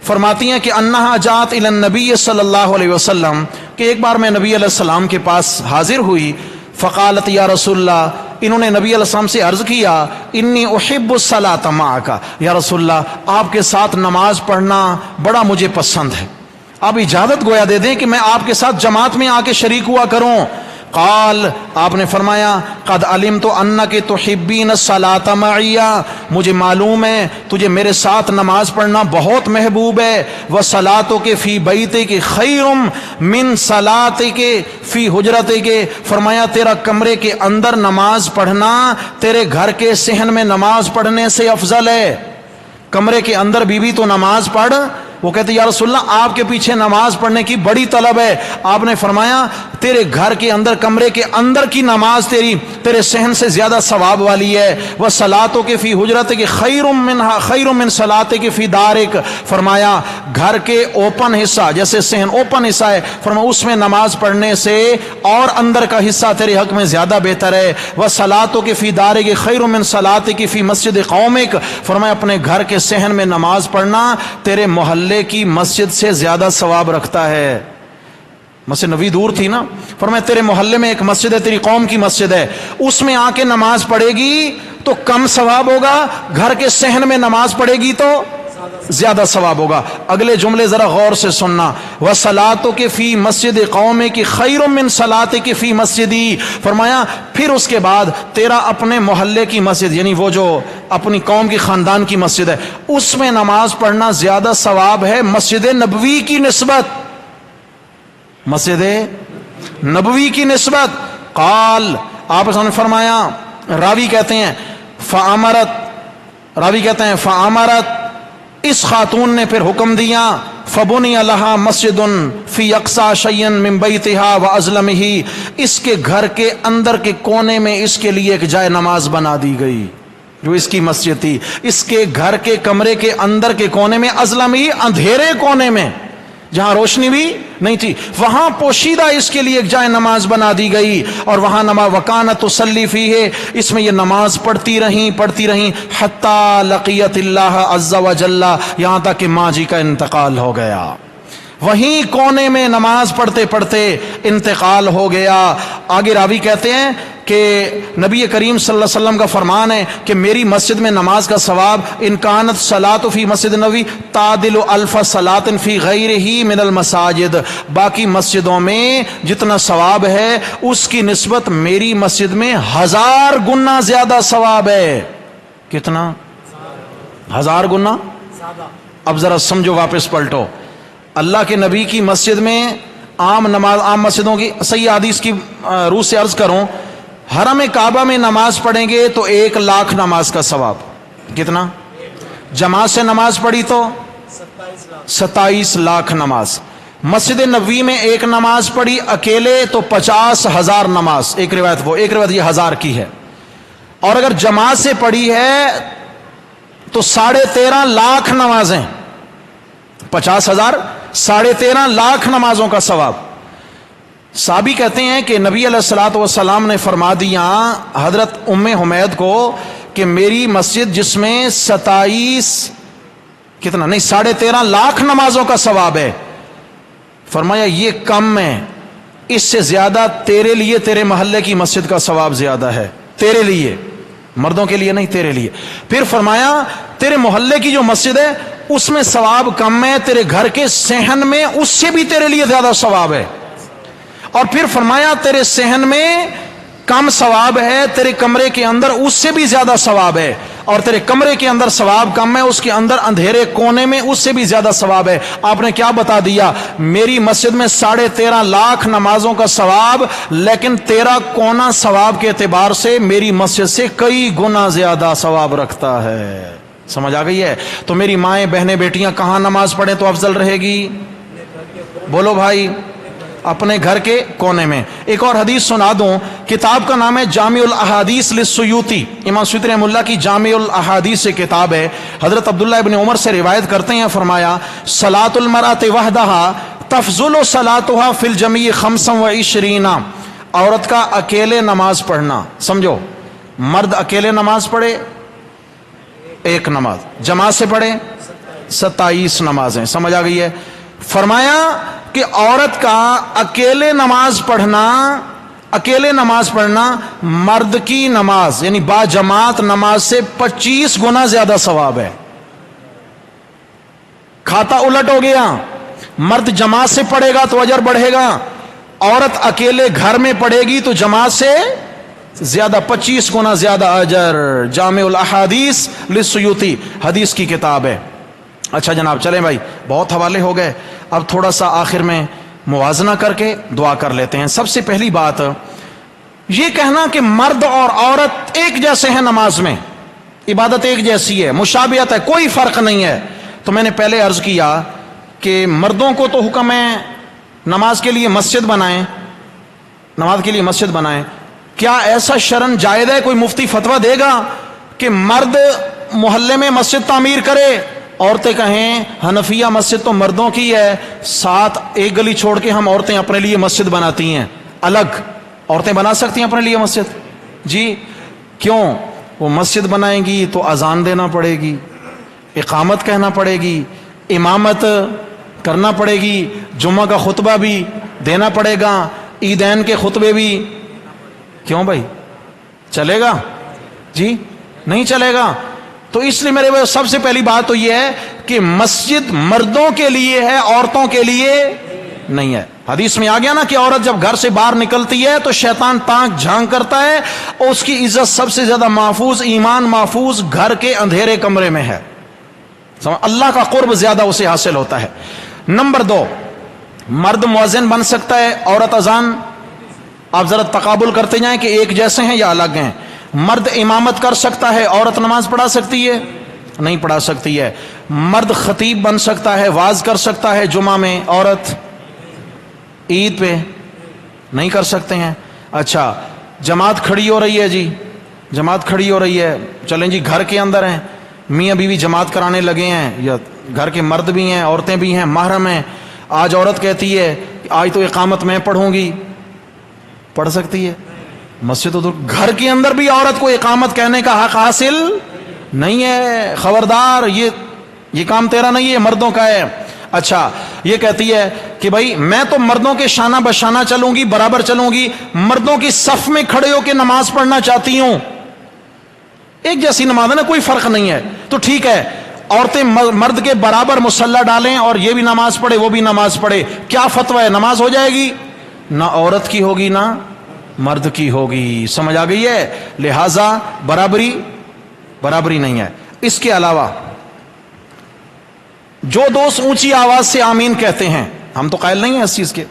فرماتی ہیں کہ انہا جات الی النبی صلی اللہ علیہ وسلم، کہ ایک بار میں نبی علیہ السلام کے پاس حاضر ہوئی. فقالت یا رسول اللہ، انہوں نے نبی علیہ السلام سے عرض کیا انی احب الصلاۃ معک، یا رسول اللہ آپ کے ساتھ نماز پڑھنا بڑا مجھے پسند ہے، آپ اجازت گویا دے دیں کہ میں آپ کے ساتھ جماعت میں آ کے شریک ہوا کروں. قال، آپ نے فرمایا قد علمت انک تحبین الصلاۃ معی، مجھے معلوم ہے تجھے میرے ساتھ نماز پڑھنا بہت محبوب ہے. وصلاتک فی بیتک خیر من صلاتک فی حجرتک، فرمایا تیرا کمرے کے اندر نماز پڑھنا تیرے گھر کے صحن میں نماز پڑھنے سے افضل ہے. کمرے کے اندر بیوی تو نماز پڑھ. وہ کہتے یا رسول اللہ آپ کے پیچھے نماز پڑھنے کی بڑی طلب ہے. آپ نے فرمایا تیرے گھر کے اندر، کمرے کے اندر کی نماز تیرے صحن سے زیادہ ثواب والی ہے. وصلاتک فی حجرتک خیر من صلاتک فی دارک، فرمایا گھر کے اوپن حصہ، جیسے صحن اوپن حصہ ہے، فرمایا اس میں نماز پڑھنے سے اور اندر کا حصہ تیرے حق میں زیادہ بہتر ہے. وصلاتک فی دارک خیر من صلاتک فی مسجد قومک، فرمایا اپنے گھر کے صحن میں نماز پڑھنا تیرے محلے کی مسجد سے زیادہ ثواب رکھتا ہے. مسجد نبوی دور تھی نا، فرمایا تیرے محلے میں ایک مسجد ہے، تیری قوم کی مسجد ہے، اس میں آ کے نماز پڑھے گی تو کم ثواب ہوگا، گھر کے صحن میں نماز پڑھے گی تو زیادہ ثواب ہوگا. اگلے جملے ذرا غور سے سننا، وصلاتک فی مسجد قومک خیر من صلاتک فی مسجدی، فرمایا پھر اس کے بعد تیرا اپنے محلے کی مسجد، یعنی وہ جو اپنی قوم کی خاندان کی مسجد ہے، اس میں نماز پڑھنا زیادہ ثواب ہے مسجد نبوی کی نسبت، مسجد نبوی کی نسبت. قال، آپ نے فرمایا، راوی کہتے ہیں فامرت، اس خاتون نے پھر حکم دیا، فبنی لہا مسجد فی اقصی شیء من بیتہا واظلمہ، اس کے گھر کے اندر کے کونے میں اس کے لیے ایک جائے نماز بنا دی گئی جو اس کی مسجد تھی. اس کے گھر کے کمرے کے اندر کے کونے میں، اظلمہ اندھیرے کونے میں جہاں روشنی بھی نہیں تھی، وہاں پوشیدہ اس کے لیے ایک جائے نماز بنا دی گئی، اور وہاں نماز وکانت تصلی فیہ، اس میں یہ نماز پڑھتی رہیں حتی لقیت اللہ عز وجل، یہاں تک کہ ماں جی کا انتقال ہو گیا. وہیں کونے میں نماز پڑھتے پڑھتے انتقال ہو گیا۔ آگے راوی کہتے ہیں کہ نبی کریم صلی اللہ علیہ وسلم کا فرمان ہے کہ میری مسجد میں نماز کا ثواب ان کانت صلاۃ فی مسجد نبوی تعدل الف صلاۃ فی غیرہ من المساجد، باقی مسجدوں میں جتنا ثواب ہے اس کی نسبت میری مسجد میں 1000 گنا زیادہ ثواب ہے۔ کتنا؟ 1000 گنا۔ اب ذرا سمجھو، واپس پلٹو۔ اللہ کے نبی کی مسجد میں عام نماز، عام مسجدوں کی صحیح حدیث کی روح سے عرض کروں، حرم کعبہ میں نماز پڑھیں گے تو 1,00,000 نماز کا ثواب۔ کتنا؟ جماعت سے نماز پڑھی تو 27 لاکھ نماز۔ مسجد نبوی میں ایک نماز پڑھی اکیلے تو 50,000 نماز۔ ایک روایت یہ 1000 کی ہے، اور اگر جماعت سے پڑھی ہے تو 13.5 لاکھ نمازیں، 50,000 13.5 لاکھ نمازوں کا ثواب۔ صحابی کہتے ہیں کہ نبی علیہ الصلوۃ والسلام نے فرما دیا حضرت ام حمید کو کہ میری مسجد جس میں 13.5 لاکھ نمازوں کا ثواب ہے، فرمایا یہ کم ہے، اس سے زیادہ تیرے لیے تیرے محلے کی مسجد کا ثواب زیادہ ہے، تیرے لیے، مردوں کے لیے نہیں، تیرے لیے۔ پھر فرمایا تیرے محلے کی جو مسجد ہے اس میں ثواب کم ہے، تیرے گھر کے صحن میں اس سے بھی تیرے لیے زیادہ ثواب ہے۔ اور پھر فرمایا تیرے صحن میں کم ثواب ہے، تیرے کمرے کے اندر اس سے بھی زیادہ ثواب ہے، اور تیرے کمرے کے اندر ثواب کم ہے، اس کے اندر اندھیرے کونے میں اس سے بھی زیادہ ثواب ہے۔ آپ نے کیا بتا دیا؟ میری مسجد میں 13.5 لاکھ نمازوں کا ثواب، لیکن تیرا کونا ثواب کے اعتبار سے میری مسجد سے کئی گنا زیادہ ثواب رکھتا ہے۔ سمجھ آ گئی ہے؟ تو میری مائیں، بہنیں، بیٹیاں کہاں نماز پڑھیں تو افضل رہے گی؟ بولو بھائی، اپنے گھر کے کونے میں۔ ایک اور حدیث سنا دوں، کتاب کا نام ہے جامع الاحادیث للسیوطی، امام سیوطی رحمہ اللہ کی جامع الاحادیث سے کتاب ہے۔ حضرت عبداللہ ابن عمر سے روایت کرتے ہیں، فرمایا صلاۃ المرأۃ وحدہا تفضل صلاتها فی الجمیع 25، عورت کا اکیلے نماز پڑھنا، سمجھو، مرد اکیلے نماز پڑھے 1 نماز، جماعت سے پڑھے 27 نمازیں۔ سمجھ آ گئی ہے؟ فرمایا کہ عورت کا اکیلے نماز پڑھنا مرد کی نماز یعنی با جماعت نماز سے 25 گنا زیادہ ثواب ہے۔ کھاتا الٹ ہو گیا، مرد جماعت سے پڑھے گا تو اجر بڑھے گا، عورت اکیلے گھر میں پڑھے گی تو جماعت سے زیادہ 25 گنا زیادہ اجر۔ جامع الاحادیث للسیوطی حدیث کی کتاب ہے۔ اچھا جناب، چلیں بھائی، بہت حوالے ہو گئے، اب تھوڑا سا آخر میں موازنہ کر کے دعا کر لیتے ہیں۔ سب سے پہلی بات یہ کہنا کہ مرد اور عورت ایک جیسے ہیں نماز میں، عبادت ایک جیسی ہے، مشابہت ہے، کوئی فرق نہیں ہے، تو میں نے پہلے عرض کیا کہ مردوں کو تو حکم ہے نماز کے لیے مسجد بنائیں، نماز کے لیے مسجد بنائیں۔ کیا ایسا شرعاً جائز ہے؟ کوئی مفتی فتویٰ دے گا کہ مرد محلے میں مسجد تعمیر کرے، عورتیں کہیں حنفیہ مسجد تو مردوں کی ہے، ساتھ ایک گلی چھوڑ کے ہم عورتیں اپنے لیے مسجد بناتی ہیں، الگ عورتیں بنا سکتی ہیں اپنے لیے مسجد؟ جی کیوں؟ وہ مسجد بنائیں گی تو اذان دینا پڑے گی، اقامت کہنا پڑے گی، امامت کرنا پڑے گی، جمعہ کا خطبہ بھی دینا پڑے گا، عیدین کے خطبے بھی۔ کیوں بھائی، چلے گا؟ جی نہیں چلے گا۔ تو اس لیے میرے بھائی سب سے پہلی بات تو یہ ہے کہ مسجد مردوں کے لیے ہے، عورتوں کے لیے نہیں ہے۔ حدیث میں آ گیا نا کہ عورت جب گھر سے باہر نکلتی ہے تو شیطان تانک جھانک کرتا ہے، اور اس کی عزت سب سے زیادہ محفوظ، ایمان محفوظ گھر کے اندھیرے کمرے میں ہے، اللہ کا قرب زیادہ اسے حاصل ہوتا ہے۔ نمبر 2، مرد مؤذن بن سکتا ہے، عورت اذان؟ آپ ذرا تقابل کرتے جائیں کہ ایک جیسے ہیں یا الگ ہیں۔ مرد امامت کر سکتا ہے، عورت نماز پڑھا سکتی ہے؟ نہیں پڑھا سکتی ہے۔ مرد خطیب بن سکتا ہے، واعظ کر سکتا ہے جمعہ میں، عورت عید پہ نہیں کر سکتے ہیں۔ اچھا، جماعت کھڑی ہو رہی ہے، جی جماعت کھڑی ہو رہی ہے، چلیں جی گھر کے اندر ہیں، میاں بیوی جماعت کرانے لگے ہیں، یا گھر کے مرد بھی ہیں، عورتیں بھی ہیں، محرم ہیں۔ آج عورت کہتی ہے آج تو اقامت میں پڑھوں گی، پڑھ سکتی ہے؟ مسجد تو گھر کے اندر بھی عورت کو اقامت کہنے کا حق حاصل نہیں ہے، خبردار، یہ کام تیرا نہیں ہے، مردوں کا ہے۔ اچھا یہ کہتی ہے کہ بھائی میں تو مردوں کے شانہ بشانہ چلوں گی، برابر چلوں گی، مردوں کی صف میں کھڑے ہو کے نماز پڑھنا چاہتی ہوں، ایک جیسی نماز ہے نا، کوئی فرق نہیں ہے، تو ٹھیک ہے عورتیں مرد کے برابر مصلی ڈالیں اور یہ بھی نماز پڑھے وہ بھی نماز پڑھے، کیا فتویٰ ہے؟ نماز ہو جائے گی؟ نہ عورت کی ہوگی نہ مرد کی ہوگی، سمجھ آ گئی ہے؟ لہذا برابری نہیں ہے۔ اس کے علاوہ جو دوست اونچی آواز سے آمین کہتے ہیں، ہم تو قائل نہیں ہیں اس چیز کے،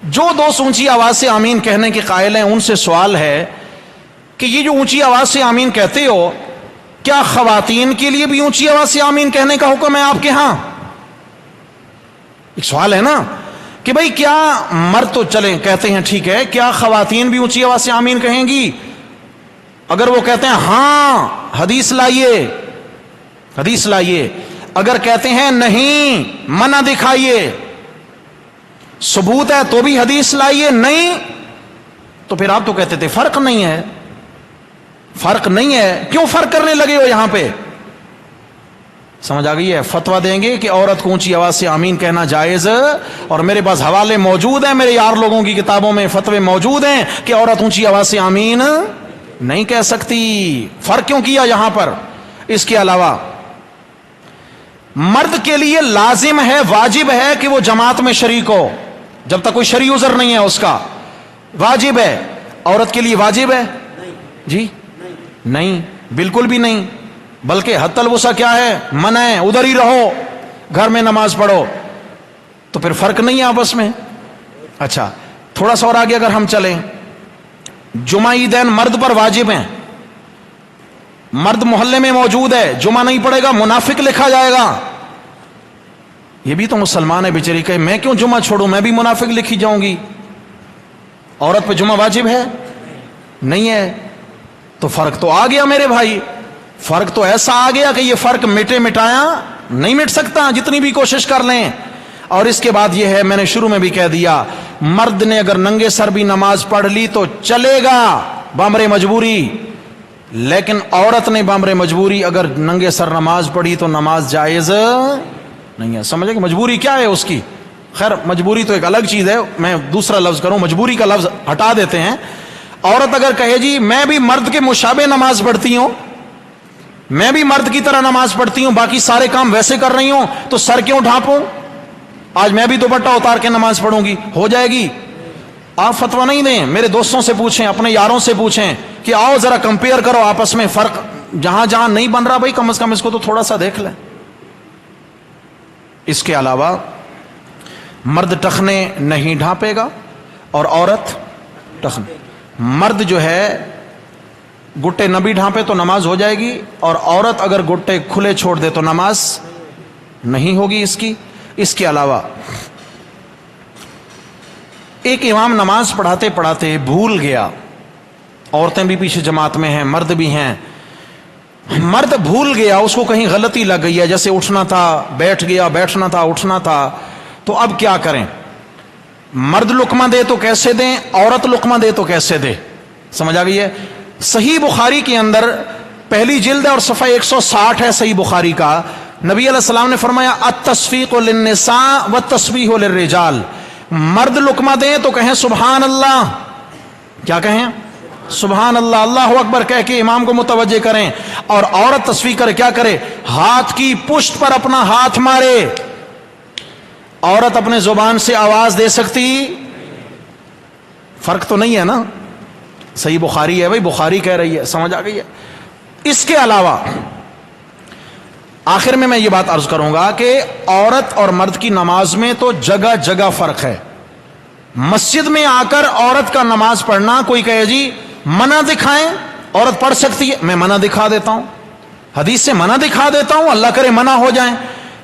جو دوست اونچی آواز سے آمین کہنے کے قائل ہیں ان سے سوال ہے کہ یہ جو اونچی آواز سے آمین کہتے ہو، کیا خواتین کے لیے بھی اونچی آواز سے آمین کہنے کا حکم ہے آپ کے ہاں؟ ایک سوال ہے نا کہ بھئی کیا مرد تو چلیں کہتے ہیں ٹھیک ہے، کیا خواتین بھی اونچی آواز سے آمین کہیں گی؟ اگر وہ کہتے ہیں ہاں حدیث لائیے، اگر کہتے ہیں نہیں منع دکھائیے، ثبوت ہے تو بھی حدیث لائیے، نہیں تو پھر آپ تو کہتے تھے فرق نہیں ہے، کیوں فرق کرنے لگے ہو یہاں پہ؟ سمجھ آ گئی ہے؟ فتویٰ دیں گے کہ عورت کو اونچی آواز سے آمین کہنا جائز، اور میرے پاس حوالے موجود ہیں، میرے یار لوگوں کی کتابوں میں فتوے موجود ہیں کہ عورت اونچی آواز سے آمین نہیں کہہ سکتی۔ فرق کیوں کیا یہاں پر؟ اس کے علاوہ مرد کے لیے لازم ہے، واجب ہے کہ وہ جماعت میں شریک ہو، جب تک کوئی شرعی عذر نہیں ہے اس کا واجب ہے۔ عورت کے لیے واجب ہے؟ جی نہیں، بالکل بھی نہیں، بلکہ حتی الوسع کیا ہے؟ منع ہے، ادھر ہی رہو، گھر میں نماز پڑھو، تو پھر فرق نہیں ہے آپس میں۔ اچھا تھوڑا سا اور آگے اگر ہم چلیں، جمعہ عیدین مرد پر واجب ہیں، مرد محلے میں موجود ہے، جمعہ نہیں پڑھے گا منافق لکھا جائے گا۔ یہ بھی تو مسلمان ہے بیچاری، کہ میں کیوں جمعہ چھوڑوں، میں بھی منافق لکھی جاؤں گی۔ عورت پہ جمعہ واجب ہے؟ نہیں ہے، تو فرق تو آ گیا میرے بھائی، فرق تو ایسا آ گیا کہ یہ فرق مٹایا نہیں مٹ سکتا جتنی بھی کوشش کر لیں۔ اور اس کے بعد یہ ہے، میں نے شروع میں بھی کہہ دیا، مرد نے اگر ننگے سر بھی نماز پڑھ لی تو چلے گا بامر مجبوری، لیکن عورت نے بامر مجبوری اگر ننگے سر نماز پڑھی تو نماز جائز نہیں ہے۔ سمجھے کہ مجبوری کیا ہے اس کی؟ خیر مجبوری تو ایک الگ چیز ہے، میں دوسرا لفظ کروں، مجبوری کا لفظ ہٹا دیتے ہیں۔ عورت اگر کہے جی میں بھی مرد کے مشابہ نماز پڑھتی ہوں، میں بھی مرد کی طرح نماز پڑھتی ہوں، باقی سارے کام ویسے کر رہی ہوں، تو سر کیوں ڈھانپوں، آج میں بھی دوپٹہ اتار کے نماز پڑھوں گی، ہو جائے گی؟ آپ فتویٰ نہیں دیں، میرے دوستوں سے پوچھیں، اپنے یاروں سے پوچھیں کہ آؤ ذرا کمپیئر کرو آپس میں، فرق جہاں جہاں نہیں بن رہا بھائی کم از کم اس کو تو تھوڑا سا دیکھ لیں۔ اس کے علاوہ مرد ٹخنے نہیں ڈھانپے گا اور عورت ٹخنے، مرد جو ہے گٹے نہ بھی ڈھانپے تو نماز ہو جائے گی، اور عورت اگر گٹے کھلے چھوڑ دے تو نماز نہیں ہوگی اس کی۔ اس کے علاوہ ایک امام نماز پڑھاتے پڑھاتے بھول گیا، عورتیں بھی پیچھے جماعت میں ہیں، مرد بھی ہیں، مرد بھول گیا، اس کو کہیں غلطی لگ گئی ہے، جیسے اٹھنا تھا بیٹھ گیا، بیٹھنا تھا اٹھنا تھا، تو اب کیا کریں؟ مرد لقمہ دے تو کیسے دیں، عورت لقمہ دے تو کیسے دے؟ سمجھ آ گئی ہے؟ صحیح بخاری کے اندر پہلی جلد ہے اور صفحہ 160 ہے صحیح بخاری کا، نبی علیہ السلام نے فرمایا التصفیق للنساء والتسبیح للرجال، مرد لقمہ دیں تو کہیں سبحان اللہ، کیا کہیں؟ سبحان اللہ، اللہ اکبر کہہ کے امام کو متوجہ کریں، اور عورت تصفیق کرے، کیا کرے؟ ہاتھ کی پشت پر اپنا ہاتھ مارے۔ عورت اپنے زبان سے آواز دے سکتی؟ فرق تو نہیں ہے نا، صحیح بخاری ہے بھائی، بخاری کہہ رہی ہے، سمجھ آ گئی ہے؟ اس کے علاوہ آخر میں یہ بات عرض کروں گا کہ عورت اور مرد کی نماز میں تو جگہ جگہ فرق ہے۔ مسجد میں آ کر عورت کا نماز پڑھنا، کوئی کہے جی منع دکھائیں، عورت پڑھ سکتی ہے، میں منع دکھا دیتا ہوں، حدیث سے منع دکھا دیتا ہوں، اللہ کرے منع ہو جائیں۔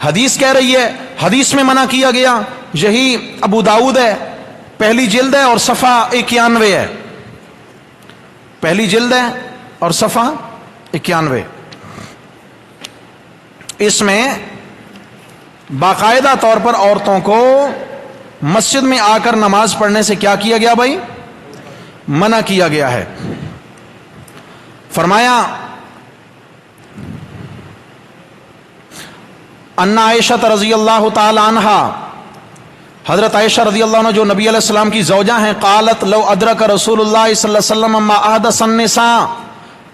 حدیث کہہ رہی ہے، حدیث میں منع کیا گیا، یہی ابو داؤد ہے، پہلی جلد ہے اور صفحہ 91 ہے، پہلی جلد ہے اور صفحہ 91، اس میں باقاعدہ طور پر عورتوں کو مسجد میں آ کر نماز پڑھنے سے کیا کیا گیا بھائی؟ منع کیا گیا ہے۔ فرمایا ان عائشہ رضی اللہ تعالی عنہا، حضرت عائشہ رضی اللہ عنہ جو نبی علیہ السلام کی زوجہ ہیں، قالت لو ادرک رسول اللہ صلی اللہ علیہ وسلم ما احدث النساء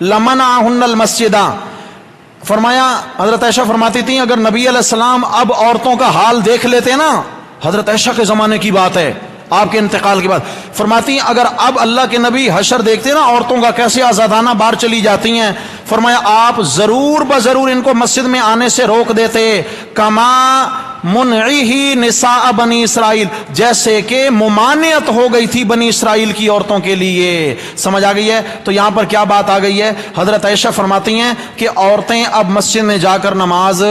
لمنعهن المسجد، فرمایا حضرت عائشہ فرماتی تھیں اگر نبی علیہ السلام اب عورتوں کا حال دیکھ لیتے نا، حضرت عائشہ کے زمانے کی بات ہے، آپ کے انتقال کے بعد، فرماتی ہیں اگر اب اللہ کے نبی حشر دیکھتے نا عورتوں کا کیسے آزادانہ باہر چلی جاتی ہیں، فرمایا آپ ضرور بضرور ان کو مسجد میں آنے سے روک دیتے، کما منعی نساء بنی اسرائیل، جیسے کہ ممانعت ہو گئی تھی بنی اسرائیل کی عورتوں کے لیے۔ سمجھ آ گئی ہے؟ تو یہاں پر کیا بات آ گئی ہے؟ حضرت عائشہ فرماتی ہیں کہ عورتیں اب مسجد میں جا کر نماز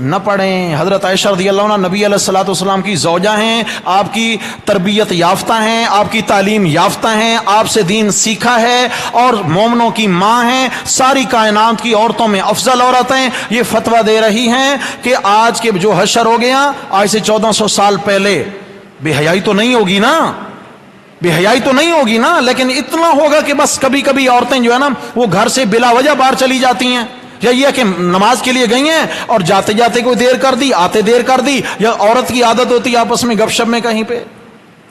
نہ پڑھیں۔ حضرت عائشہ رضی اللہ عنہ نبی علیہ الصلوۃ والسلام کی زوجہ ہیں، آپ کی تربیت یافتہ ہیں، آپ کی تعلیم یافتہ ہیں، آپ سے دین سیکھا ہے اور مومنوں کی ماں ہیں، ساری کائنات کی عورتوں میں افضل عورت ہیں، یہ فتویٰ دے رہی ہیں کہ آج کے جو حشر ہو گیا آج سے 1400 سال پہلے، بے حیائی تو نہیں ہوگی نا، بے حیائی تو نہیں ہوگی نا، لیکن اتنا ہوگا کہ بس کبھی کبھی عورتیں جو ہے نا وہ گھر سے بلا وجہ باہر چلی جاتی ہیں، یا یہ کہ نماز کے لیے گئی ہیں اور جاتے جاتے کوئی دیر کر دی، آتے دیر کر دی، یا عورت کی عادت ہوتی ہے آپس میں گپ شپ میں کہیں پہ،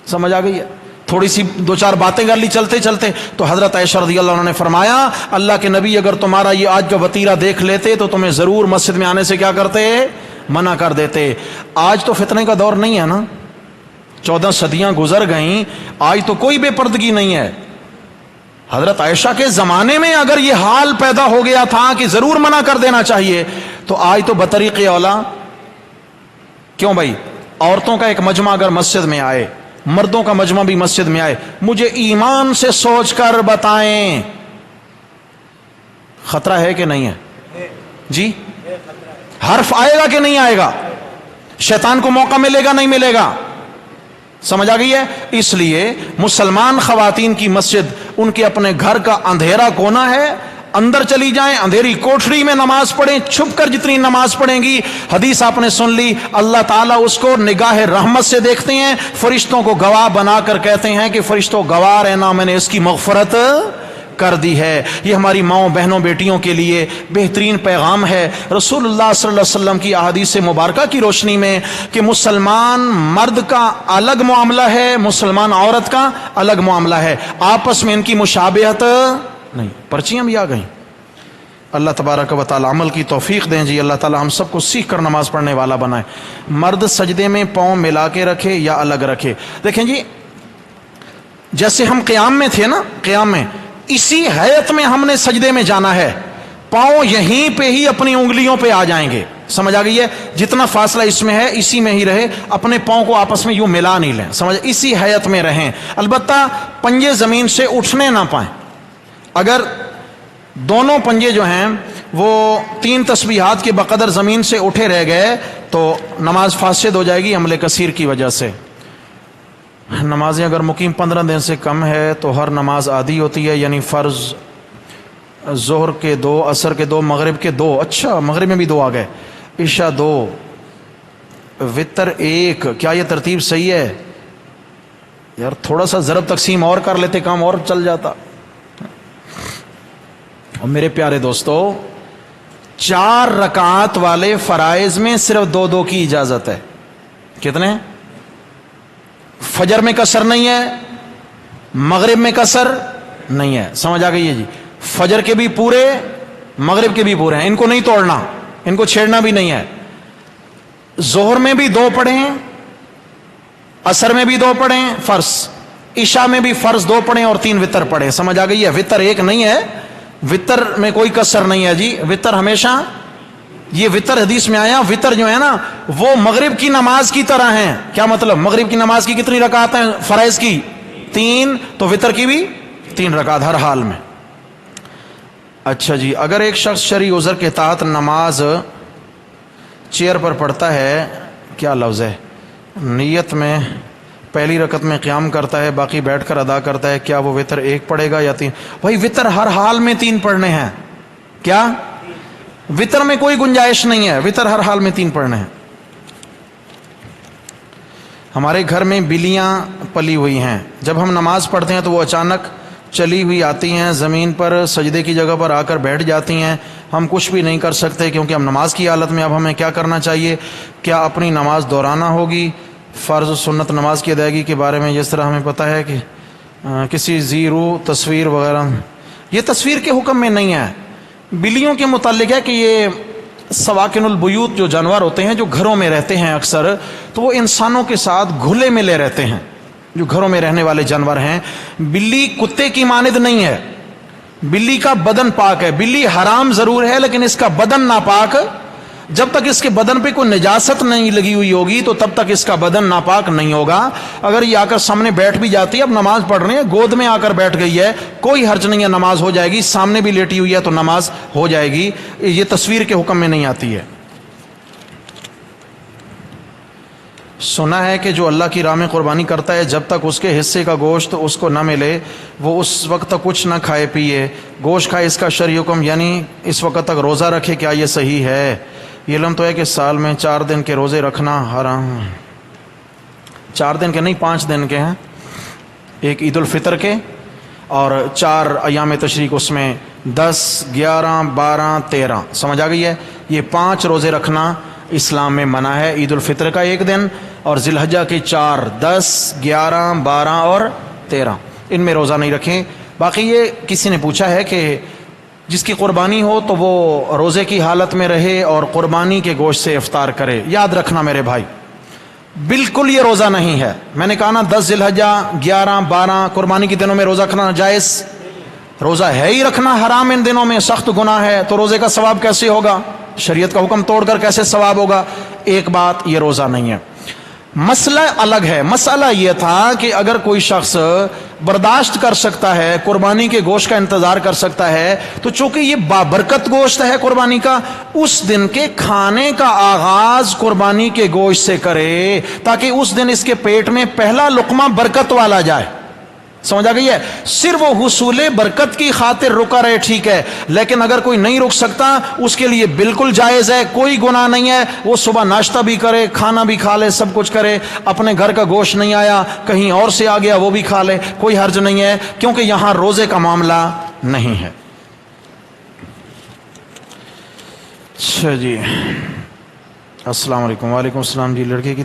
سمجھ آ گئی ہے، تھوڑی سی دو چار باتیں کر لی چلتے چلتے۔ تو حضرت عائشہ رضی اللہ عنہ نے فرمایا اللہ کے نبی اگر تمہارا یہ آج کا وتیرہ دیکھ لیتے تو تمہیں ضرور مسجد میں آنے سے کیا کرتے؟ منع کر دیتے۔ آج تو فتنے کا دور نہیں ہے نا، 14 صدیاں گزر گئیں، آج تو کوئی بے پردگی نہیں ہے۔ حضرت عائشہ کے زمانے میں اگر یہ حال پیدا ہو گیا تھا کہ ضرور منع کر دینا چاہیے، تو آج تو بطریق اولا کیوں بھائی، عورتوں کا ایک مجمع اگر مسجد میں آئے، مردوں کا مجمع بھی مسجد میں آئے، مجھے ایمان سے سوچ کر بتائیں خطرہ ہے کہ نہیں ہے؟ جی حرف آئے گا کہ نہیں آئے گا؟ شیطان کو موقع ملے گا نہیں ملے گا؟ سمجھ آ گئی ہے؟ اس لیے مسلمان خواتین کی مسجد ان کے اپنے گھر کا اندھیرا کونا ہے، اندر چلی جائیں، اندھیری کوٹھری میں نماز پڑھیں، چھپ کر جتنی نماز پڑھیں گی، حدیث آپ نے سن لی، اللہ تعالیٰ اس کو نگاہ رحمت سے دیکھتے ہیں، فرشتوں کو گواہ بنا کر کہتے ہیں کہ فرشتوں گواہ رہنا میں نے اس کی مغفرت کر دی ہے۔ یہ ہماری ماؤں بہنوں بیٹیوں کے لیے بہترین پیغام ہے رسول اللہ صلی اللہ علیہ وسلم کی احادیث مبارکہ کی روشنی میں کہ مسلمان مرد کا الگ معاملہ ہے، مسلمان عورت کا الگ معاملہ ہے، آپس میں ان کی مشابہت نہیں۔ پرچیاں بھی آ گئیں۔ اللہ تبارک و تعالی عمل کی توفیق دیں جی، اللہ تعالی ہم سب کو سیکھ کر نماز پڑھنے والا بنائے۔ مرد سجدے میں پاؤں ملا کے رکھے یا الگ رکھے؟ دیکھیں جی، جیسے ہم قیام میں تھے نا، قیام میں اسی حیت میں ہم نے سجدے میں جانا ہے، پاؤں یہیں پہ ہی اپنی انگلیوں پہ آ جائیں گے، سمجھ آ گئی ہے؟ جتنا فاصلہ اس میں ہے اسی میں ہی رہے، اپنے پاؤں کو آپس میں یوں ملا نہیں لیں، سمجھ، اسی حیت میں رہیں، البتہ پنجے زمین سے اٹھنے نہ پائیں۔ اگر دونوں پنجے جو ہیں وہ 3 تسبیحات کے بقدر زمین سے اٹھے رہ گئے تو نماز فاسد ہو جائے گی حمل کثیر کی وجہ سے۔ نمازیں اگر مقیم 15 دن سے کم ہے تو ہر نماز آدھی ہوتی ہے، یعنی فرض ظہر کے 2، عصر کے 2، مغرب کے 2، اچھا مغرب میں بھی 2 آ گئے، عشاء 2، وتر 1، کیا یہ ترتیب صحیح ہے؟ یار تھوڑا سا ضرب تقسیم اور کر لیتے کام اور چل جاتا۔ اور میرے پیارے دوستو، 4 رکعات والے فرائض میں صرف 2 کی اجازت ہے۔ کتنے؟ فجر میں قصر نہیں ہے، مغرب میں قصر نہیں ہے، سمجھ آ گئی ہے جی؟ فجر کے بھی پورے، مغرب کے بھی پورے ہیں، ان کو نہیں توڑنا، ان کو چھیڑنا بھی نہیں ہے۔ ظہر میں بھی 2 پڑھیں، عصر میں بھی 2 پڑھیں فرض، عشاء میں بھی فرض 2 پڑھیں اور 3 وتر پڑھیں، سمجھ آ گئی ہے؟ وتر 1 نہیں ہے، وتر میں کوئی قصر نہیں ہے جی، وتر ہمیشہ، یہ وتر حدیث میں آیا، وتر جو ہے نا وہ مغرب کی نماز کی طرح ہیں۔ کیا مطلب؟ مغرب کی نماز کی کتنی رکعت ہیں فرائض کی؟ 3، تو وتر کی بھی 3 رکعت ہر حال میں۔ اچھا جی، اگر ایک شخص شرعی عذر کے تحت نماز چیئر پر پڑھتا ہے، کیا لفظ ہے، نیت میں پہلی رکعت میں قیام کرتا ہے، باقی بیٹھ کر ادا کرتا ہے، کیا وہ وتر 1 پڑھے گا یا 3؟ بھائی وتر ہر حال میں 3 پڑھنے ہیں، کیا وتر میں کوئی گنجائش نہیں ہے، وتر ہر حال میں 3 پڑھنے ہیں۔ ہمارے گھر میں بلیاں پلی ہوئی ہیں، جب ہم نماز پڑھتے ہیں تو وہ اچانک چلی ہوئی آتی ہیں، زمین پر سجدے کی جگہ پر آ کر بیٹھ جاتی ہیں، ہم کچھ بھی نہیں کر سکتے کیونکہ ہم نماز کی حالت میں، اب ہمیں کیا کرنا چاہیے؟ کیا اپنی نماز دہرانا ہوگی؟ فرض و سنت نماز کی ادائیگی کے بارے میں جس طرح ہمیں پتہ ہے کہ کسی زیرو تصویر وغیرہ، یہ تصویر کے حکم میں نہیں ہے۔ بلیوں کے متعلق ہے کہ یہ سواکن البیوت جو جانور ہوتے ہیں جو گھروں میں رہتے ہیں اکثر، تو وہ انسانوں کے ساتھ گھلے ملے رہتے ہیں، جو گھروں میں رہنے والے جانور ہیں۔ بلی کتے کی مانند نہیں ہے، بلی کا بدن پاک ہے، بلی حرام ضرور ہے لیکن اس کا بدن ناپاک، جب تک اس کے بدن پہ کوئی نجاست نہیں لگی ہوئی ہوگی تو تب تک اس کا بدن ناپاک نہیں ہوگا۔ اگر یہ آ کر سامنے بیٹھ بھی جاتی ہے، اب نماز پڑھ رہے ہیں، گود میں آ کر بیٹھ گئی ہے، کوئی حرج نہیں ہے، نماز ہو جائے گی، سامنے بھی لیٹی ہوئی ہے تو نماز ہو جائے گی، یہ تصویر کے حکم میں نہیں آتی ہے۔ سنا ہے کہ جو اللہ کی راہ میں قربانی کرتا ہے جب تک اس کے حصے کا گوشت اس کو نہ ملے وہ اس وقت تک کچھ نہ کھائے پیے، گوشت کھائے، اس کا شرعی حکم یعنی اس وقت تک روزہ رکھے، کیا یہ صحیح ہے؟ یہ علم تو ہے کہ سال میں 4 دن کے روزے رکھنا حرام، 4 دن کے نہیں 5 دن کے ہیں، ایک عید الفطر کے اور 4 ایام تشریق، اس میں 10 11 12 13، سمجھ آ گئی ہے؟ یہ 5 روزے رکھنا اسلام میں منع ہے، عید الفطر کا 1 دن اور ذی الحجہ کے 4 10 11 12 اور 13، ان میں روزہ نہیں رکھیں۔ باقی یہ کسی نے پوچھا ہے کہ جس کی قربانی ہو تو وہ روزے کی حالت میں رہے اور قربانی کے گوشت سے افطار کرے، یاد رکھنا میرے بھائی بالکل یہ روزہ نہیں ہے۔ میں نے کہا نا 10 ذی الحجہ 11 12 قربانی کے دنوں میں روزہ رکھنا جائز، روزہ ہے ہی رکھنا حرام، ان دنوں میں سخت گناہ ہے، تو روزے کا ثواب کیسے ہوگا؟ شریعت کا حکم توڑ کر کیسے ثواب ہوگا؟ ایک بات یہ روزہ نہیں ہے۔ مسئلہ الگ ہے، مسئلہ یہ تھا کہ اگر کوئی شخص برداشت کر سکتا ہے، قربانی کے گوشت کا انتظار کر سکتا ہے، تو چونکہ یہ بابرکت گوشت ہے قربانی کا، اس دن کے کھانے کا آغاز قربانی کے گوشت سے کرے تاکہ اس دن اس کے پیٹ میں پہلا لقمہ برکت والا جائے، سمجھ آ گئی ہے؟ صرف وہ حصول برکت کی خاطر رکا رہے ٹھیک ہے، لیکن اگر کوئی نہیں رک سکتا اس کے لیے بالکل جائز ہے، کوئی گناہ نہیں ہے، وہ صبح ناشتہ بھی کرے، کھانا بھی کھا لے، سب کچھ کرے، اپنے گھر کا گوشت نہیں آیا کہیں اور سے آ گیا وہ بھی کھا لے، کوئی حرج نہیں ہے، کیونکہ یہاں روزے کا معاملہ نہیں ہے۔ اچھا جی، السلام علیکم۔ وعلیکم السلام جی۔ لڑکے کی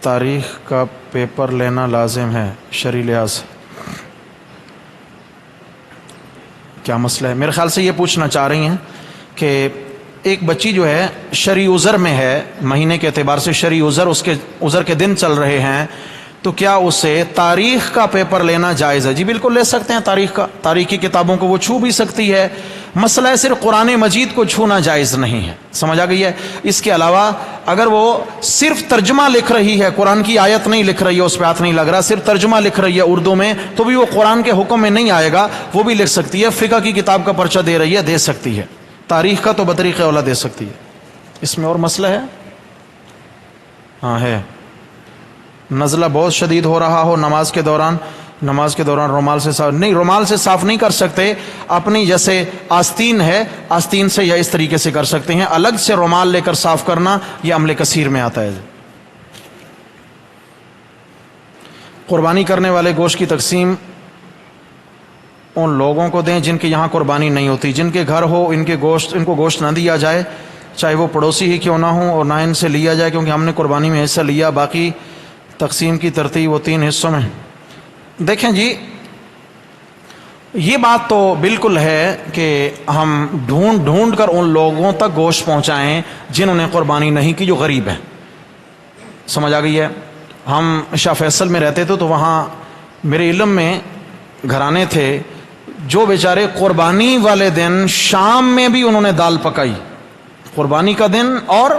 تاریخ کا پیپر لینا لازم ہے شرعی لحاظ سے، کیا مسئلہ ہے؟ میرے خیال سے یہ پوچھنا چاہ رہی ہیں کہ ایک بچی جو ہے شرعی عذر میں ہے، مہینے کے اعتبار سے شرعی عذر، اس کے عذر کے دن چل رہے ہیں، تو کیا اسے تاریخ کا پیپر لینا جائز ہے؟ جی بالکل لے سکتے ہیں تاریخ کا، تاریخی کتابوں کو وہ چھو بھی سکتی ہے، مسئلہ ہے صرف قرآن مجید کو چھونا جائز نہیں ہے، سمجھ آ گئی ہے؟ اس کے علاوہ اگر وہ صرف ترجمہ لکھ رہی ہے، قرآن کی آیت نہیں لکھ رہی ہے، اس پہ ہاتھ نہیں لگ رہا، صرف ترجمہ لکھ رہی ہے اردو میں، تو بھی وہ قرآن کے حکم میں نہیں آئے گا، وہ بھی لکھ سکتی ہے۔ فقہ کی کتاب کا پرچہ دے رہی ہے، دے سکتی ہے، تاریخ کا تو بطریق اولا دے سکتی ہے۔ اس میں اور مسئلہ ہے؟ ہاں ہے، نزلہ بہت شدید ہو رہا ہو نماز کے دوران رومال سے صاف نہیں، رومال سے صاف نہیں کر سکتے، اپنی جیسے آستین ہے، آستین سے یا اس طریقے سے کر سکتے ہیں، الگ سے رومال لے کر صاف کرنا یہ عمل کثیر میں آتا ہے۔ قربانی کرنے والے گوشت کی تقسیم ان لوگوں کو دیں جن کے یہاں قربانی نہیں ہوتی، جن کے گھر ہو ان کو گوشت نہ دیا جائے، چاہے وہ پڑوسی ہی کیوں نہ ہوں، اور نہ ان سے لیا جائے کیونکہ ہم نے قربانی میں حصہ لیا۔ باقی تقسیم کی ترتیب وہ 3 حصوں میں۔ دیکھیں جی، یہ بات تو بالکل ہے کہ ہم ڈھونڈ کر ان لوگوں تک گوشت پہنچائیں جنہوں نے قربانی نہیں کی، جو غریب ہیں، سمجھ آ گئی ہے؟ ہم شاہ فیصل میں رہتے تھے تو وہاں میرے علم میں گھرانے تھے جو بیچارے قربانی والے دن شام میں بھی انہوں نے دال پکائی، قربانی کا دن، اور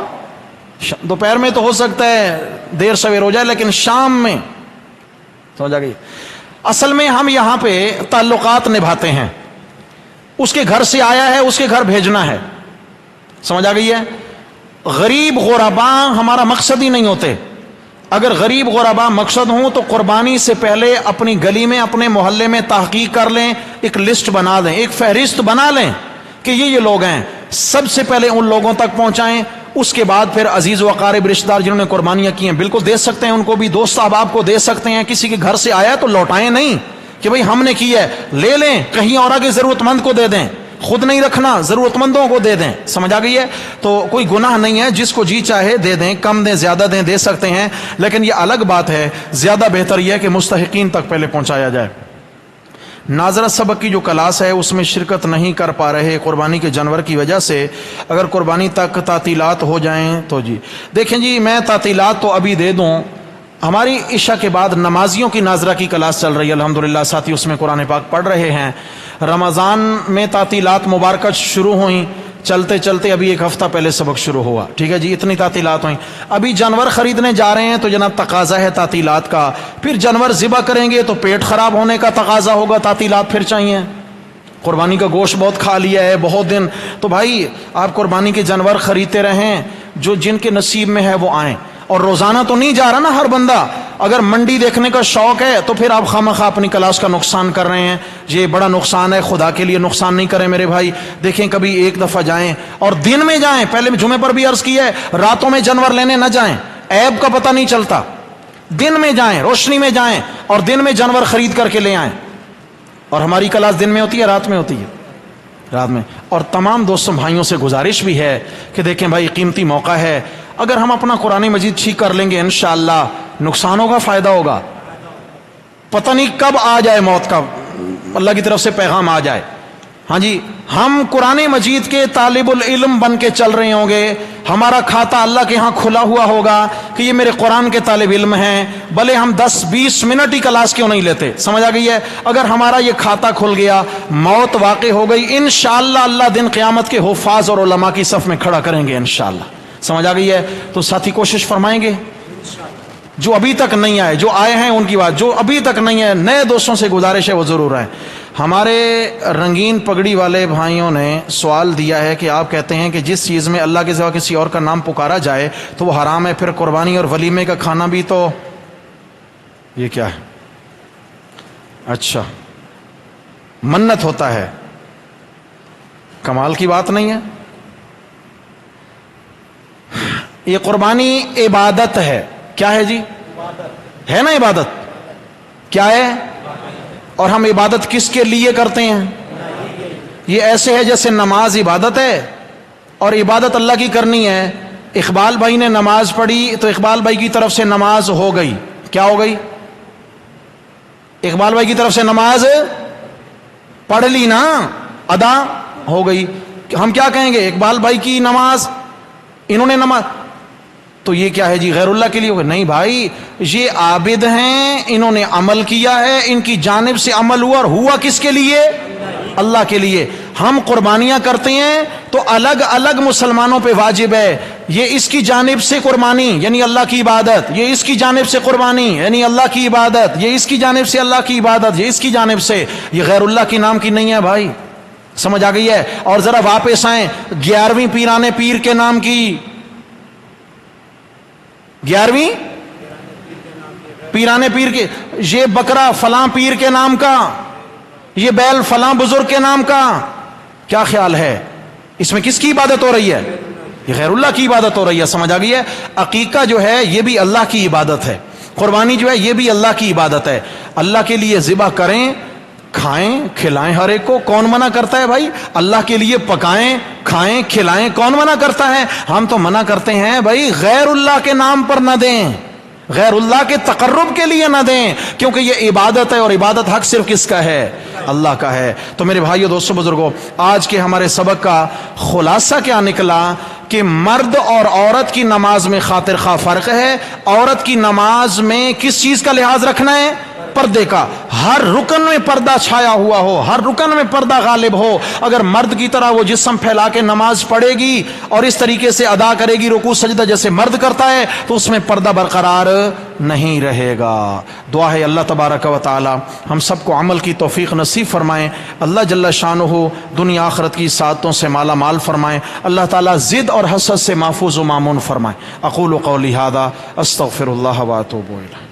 دوپہر میں تو ہو سکتا ہے دیر سویر ہو جائے لیکن شام میں، سمجھ آ گئی؟ اصل میں ہم یہاں پہ تعلقات نبھاتے ہیں، اس کے گھر سے آیا ہے اس کے گھر بھیجنا ہے، سمجھ آ گئی ہے؟ غریب غرباء ہمارا مقصد ہی نہیں ہوتے۔ اگر غریب غرباء مقصد ہوں تو قربانی سے پہلے اپنی گلی میں، اپنے محلے میں تحقیق کر لیں، ایک لسٹ بنا دیں، ایک فہرست بنا لیں کہ یہ لوگ ہیں، سب سے پہلے ان لوگوں تک پہنچائیں، اس کے بعد پھر عزیز و اقارب رشتہ دار جنہوں نے قربانیاں کی ہیں بالکل دے سکتے ہیں، ان کو بھی دوست احباب کو دے سکتے ہیں، کسی کے گھر سے آیا تو لوٹائیں نہیں کہ بھئی ہم نے کی ہے، لے لیں، کہیں اور آگے ضرورت مند کو دے دیں، خود نہیں رکھنا، ضرورت مندوں کو دے دیں، سمجھ آ گئی ہے؟ تو کوئی گناہ نہیں ہے، جس کو جی چاہے دے دیں، کم دیں زیادہ دیں، دے سکتے ہیں، لیکن یہ الگ بات ہے، زیادہ بہتر یہ ہے کہ مستحقین تک پہلے پہنچایا جائے۔ ناظرہ سبق کی جو کلاس ہے اس میں شرکت نہیں کر پا رہے قربانی کے جانور کی وجہ سے، اگر قربانی تک تعطیلات ہو جائیں تو جی دیکھیں جی، میں تعطیلات تو ابھی دے دوں، ہماری عشاء کے بعد نمازیوں کی ناظرہ کی کلاس چل رہی ہے الحمدللہ، ساتھی اس میں قرآن پاک پڑھ رہے ہیں۔ رمضان میں تعطیلات مبارکہ شروع ہوئیں، چلتے چلتے ابھی ایک ہفتہ پہلے سبق شروع ہوا، ٹھیک ہے جی، اتنی تعطیلات ہوئیں۔ ابھی جانور خریدنے جا رہے ہیں تو جناب تقاضا ہے تعطیلات کا، پھر جانور ذبح کریں گے تو پیٹ خراب ہونے کا تقاضا ہوگا، تعطیلات پھر چاہیے۔ قربانی کا گوشت بہت کھا لیا ہے بہت دن، تو بھائی آپ قربانی کے جانور خریدتے رہیں، جو جن کے نصیب میں ہے وہ آئیں، اور روزانہ تو نہیں جا رہا نا ہر بندہ، اگر منڈی دیکھنے کا شوق ہے تو پھر آپ خواہ اپنی کلاس کا نقصان کر رہے ہیں، یہ بڑا نقصان ہے، خدا کے لیے نقصان نہیں کریں میرے بھائی۔ دیکھیں کبھی ایک دفعہ جائیں اور دن میں جائیں، پہلے جمعے پر بھی عرض کی ہے، راتوں میں جانور لینے نہ جائیں، عیب کا پتہ نہیں چلتا، دن میں جائیں، روشنی میں جائیں اور دن میں جانور خرید کر کے لے آئیں۔ اور ہماری کلاس دن میں ہوتی ہے رات میں ہوتی ہے؟ رات میں۔ اور تمام دوستوں بھائیوں سے گزارش بھی ہے کہ دیکھیں بھائی قیمتی موقع ہے، اگر ہم اپنا قرآن مجید ٹھیک کر لیں گے انشاءاللہ نقصان ہوگا فائدہ ہوگا، پتہ نہیں کب آ جائے موت کا، اللہ کی طرف سے پیغام آ جائے۔ ہاں جی، ہم قرآن مجید کے طالب العلم بن کے چل رہے ہوں گے، ہمارا کھاتہ اللہ کے ہاں کھلا ہوا ہوگا کہ یہ میرے قرآن کے طالب علم ہیں، بھلے ہم 10-20 منٹ ہی کلاس کیوں نہیں لیتے، سمجھ آ گئی ہے؟ اگر ہمارا یہ کھاتہ کھل گیا، موت واقع ہو گئی، انشاءاللہ اللہ دن قیامت کے حفاظ اور علماء کی صف میں کھڑا کریں گے انشاءاللہ، سمجھ آ گئی ہے؟ تو ساتھی کوشش فرمائیں گے، جو ابھی تک نہیں آئے، جو آئے ہیں ان کی بات، جو ابھی تک نہیں ہے نئے دوستوں سے گزارش ہے وہ ضرور آئیں۔ ہمارے رنگین پگڑی والے بھائیوں نے سوال دیا ہے کہ آپ کہتے ہیں کہ جس چیز میں اللہ کے سوا کسی اور کا نام پکارا جائے تو وہ حرام ہے، پھر قربانی اور ولیمے کا کھانا بھی تو یہ کیا ہے؟ اچھا، منت ہوتا ہے، کمال کی بات نہیں ہے؟ یہ قربانی عبادت ہے، کیا ہے جی؟ ہے نا عبادت؟ کیا ہے؟ اور ہم عبادت کس کے لیے کرتے ہیں؟ یہ ایسے ہے جیسے نماز عبادت ہے اور عبادت اللہ کی کرنی ہے۔ اقبال بھائی نے نماز پڑھی تو اقبال بھائی کی طرف سے نماز ہو گئی، کیا ہو گئی؟ اقبال بھائی کی طرف سے نماز پڑھ لی نا، ادا ہو گئی۔ ہم کیا کہیں گے؟ اقبال بھائی کی نماز، انہوں نے نماز، تو یہ کیا ہے جی؟ غیر اللہ کے لیے ہوگا؟ نہیں بھائی، یہ عابد ہیں، انہوں نے عمل کیا ہے، ان کی جانب سے عمل ہوا، اور ہوا کس کے لیے؟ اللہ کے لیے۔ ہم قربانیاں کرتے ہیں تو الگ الگ مسلمانوں پہ واجب ہے، یہ اس کی جانب سے قربانی یعنی اللہ کی عبادت، یہ اس کی جانب سے قربانی یعنی اللہ کی عبادت، یہ اس کی جانب سے اللہ کی عبادت، یہ اس کی جانب سے، یہ غیر اللہ کے نام کی نہیں ہے بھائی، سمجھ آ گئی ہے؟ اور ذرا واپس آئیں 11ویں پیرانے پیر کے نام کی، 11ویں پیرانے پیر کے، یہ بکرا فلاں پیر کے نام کا، یہ بیل فلاں بزرگ کے نام کا، کیا خیال ہے؟ اس میں کس کی عبادت ہو رہی ہے؟ یہ غیر اللہ کی عبادت ہو رہی ہے، سمجھ آ گئی ہے؟ عقیقہ جو ہے یہ بھی اللہ کی عبادت ہے، قربانی جو ہے یہ بھی اللہ کی عبادت ہے۔ اللہ کے لیے ذبح کریں، کھائیں، کھلائیں ہر ایک کو، کون منع کرتا ہے بھائی؟ اللہ کے لیے پکائیں، کھائیں، کھلائیں، کون منع کرتا ہے؟ ہم تو منع کرتے ہیں بھائی غیر اللہ کے نام پر نہ دیں، غیر اللہ کے تقرب کے لیے نہ دیں، کیونکہ یہ عبادت ہے اور عبادت حق صرف کس کا ہے؟ اللہ کا ہے۔ تو میرے بھائیو دوستو بزرگوں، آج کے ہمارے سبق کا خلاصہ کیا نکلا کہ مرد اور عورت کی نماز میں خاطر خواہ فرق ہے۔ عورت کی نماز میں کس چیز کا لحاظ رکھنا ہے؟ پردے کا، ہر رکن میں پردہ چھایا ہوا ہو، ہر رکن میں پردہ غالب ہو۔ اگر مرد کی طرح وہ جسم پھیلا کے نماز پڑھے گی اور اس طریقے سے ادا کرے گی رکوع سجدہ جیسے مرد کرتا ہے تو اس میں پردہ برقرار نہیں رہے گا۔ دعا ہے اللہ تبارک و تعالی ہم سب کو عمل کی توفیق نصیب فرمائیں، اللہ جل شانہ دنیا آخرت کی سعادتوں سے مالا مال فرمائیں، اللہ تعالی ضد اور حسد سے محفوظ و مامون فرمائیں۔ اقول قولی ھذا استغفر اللہ و اتوب الیہ۔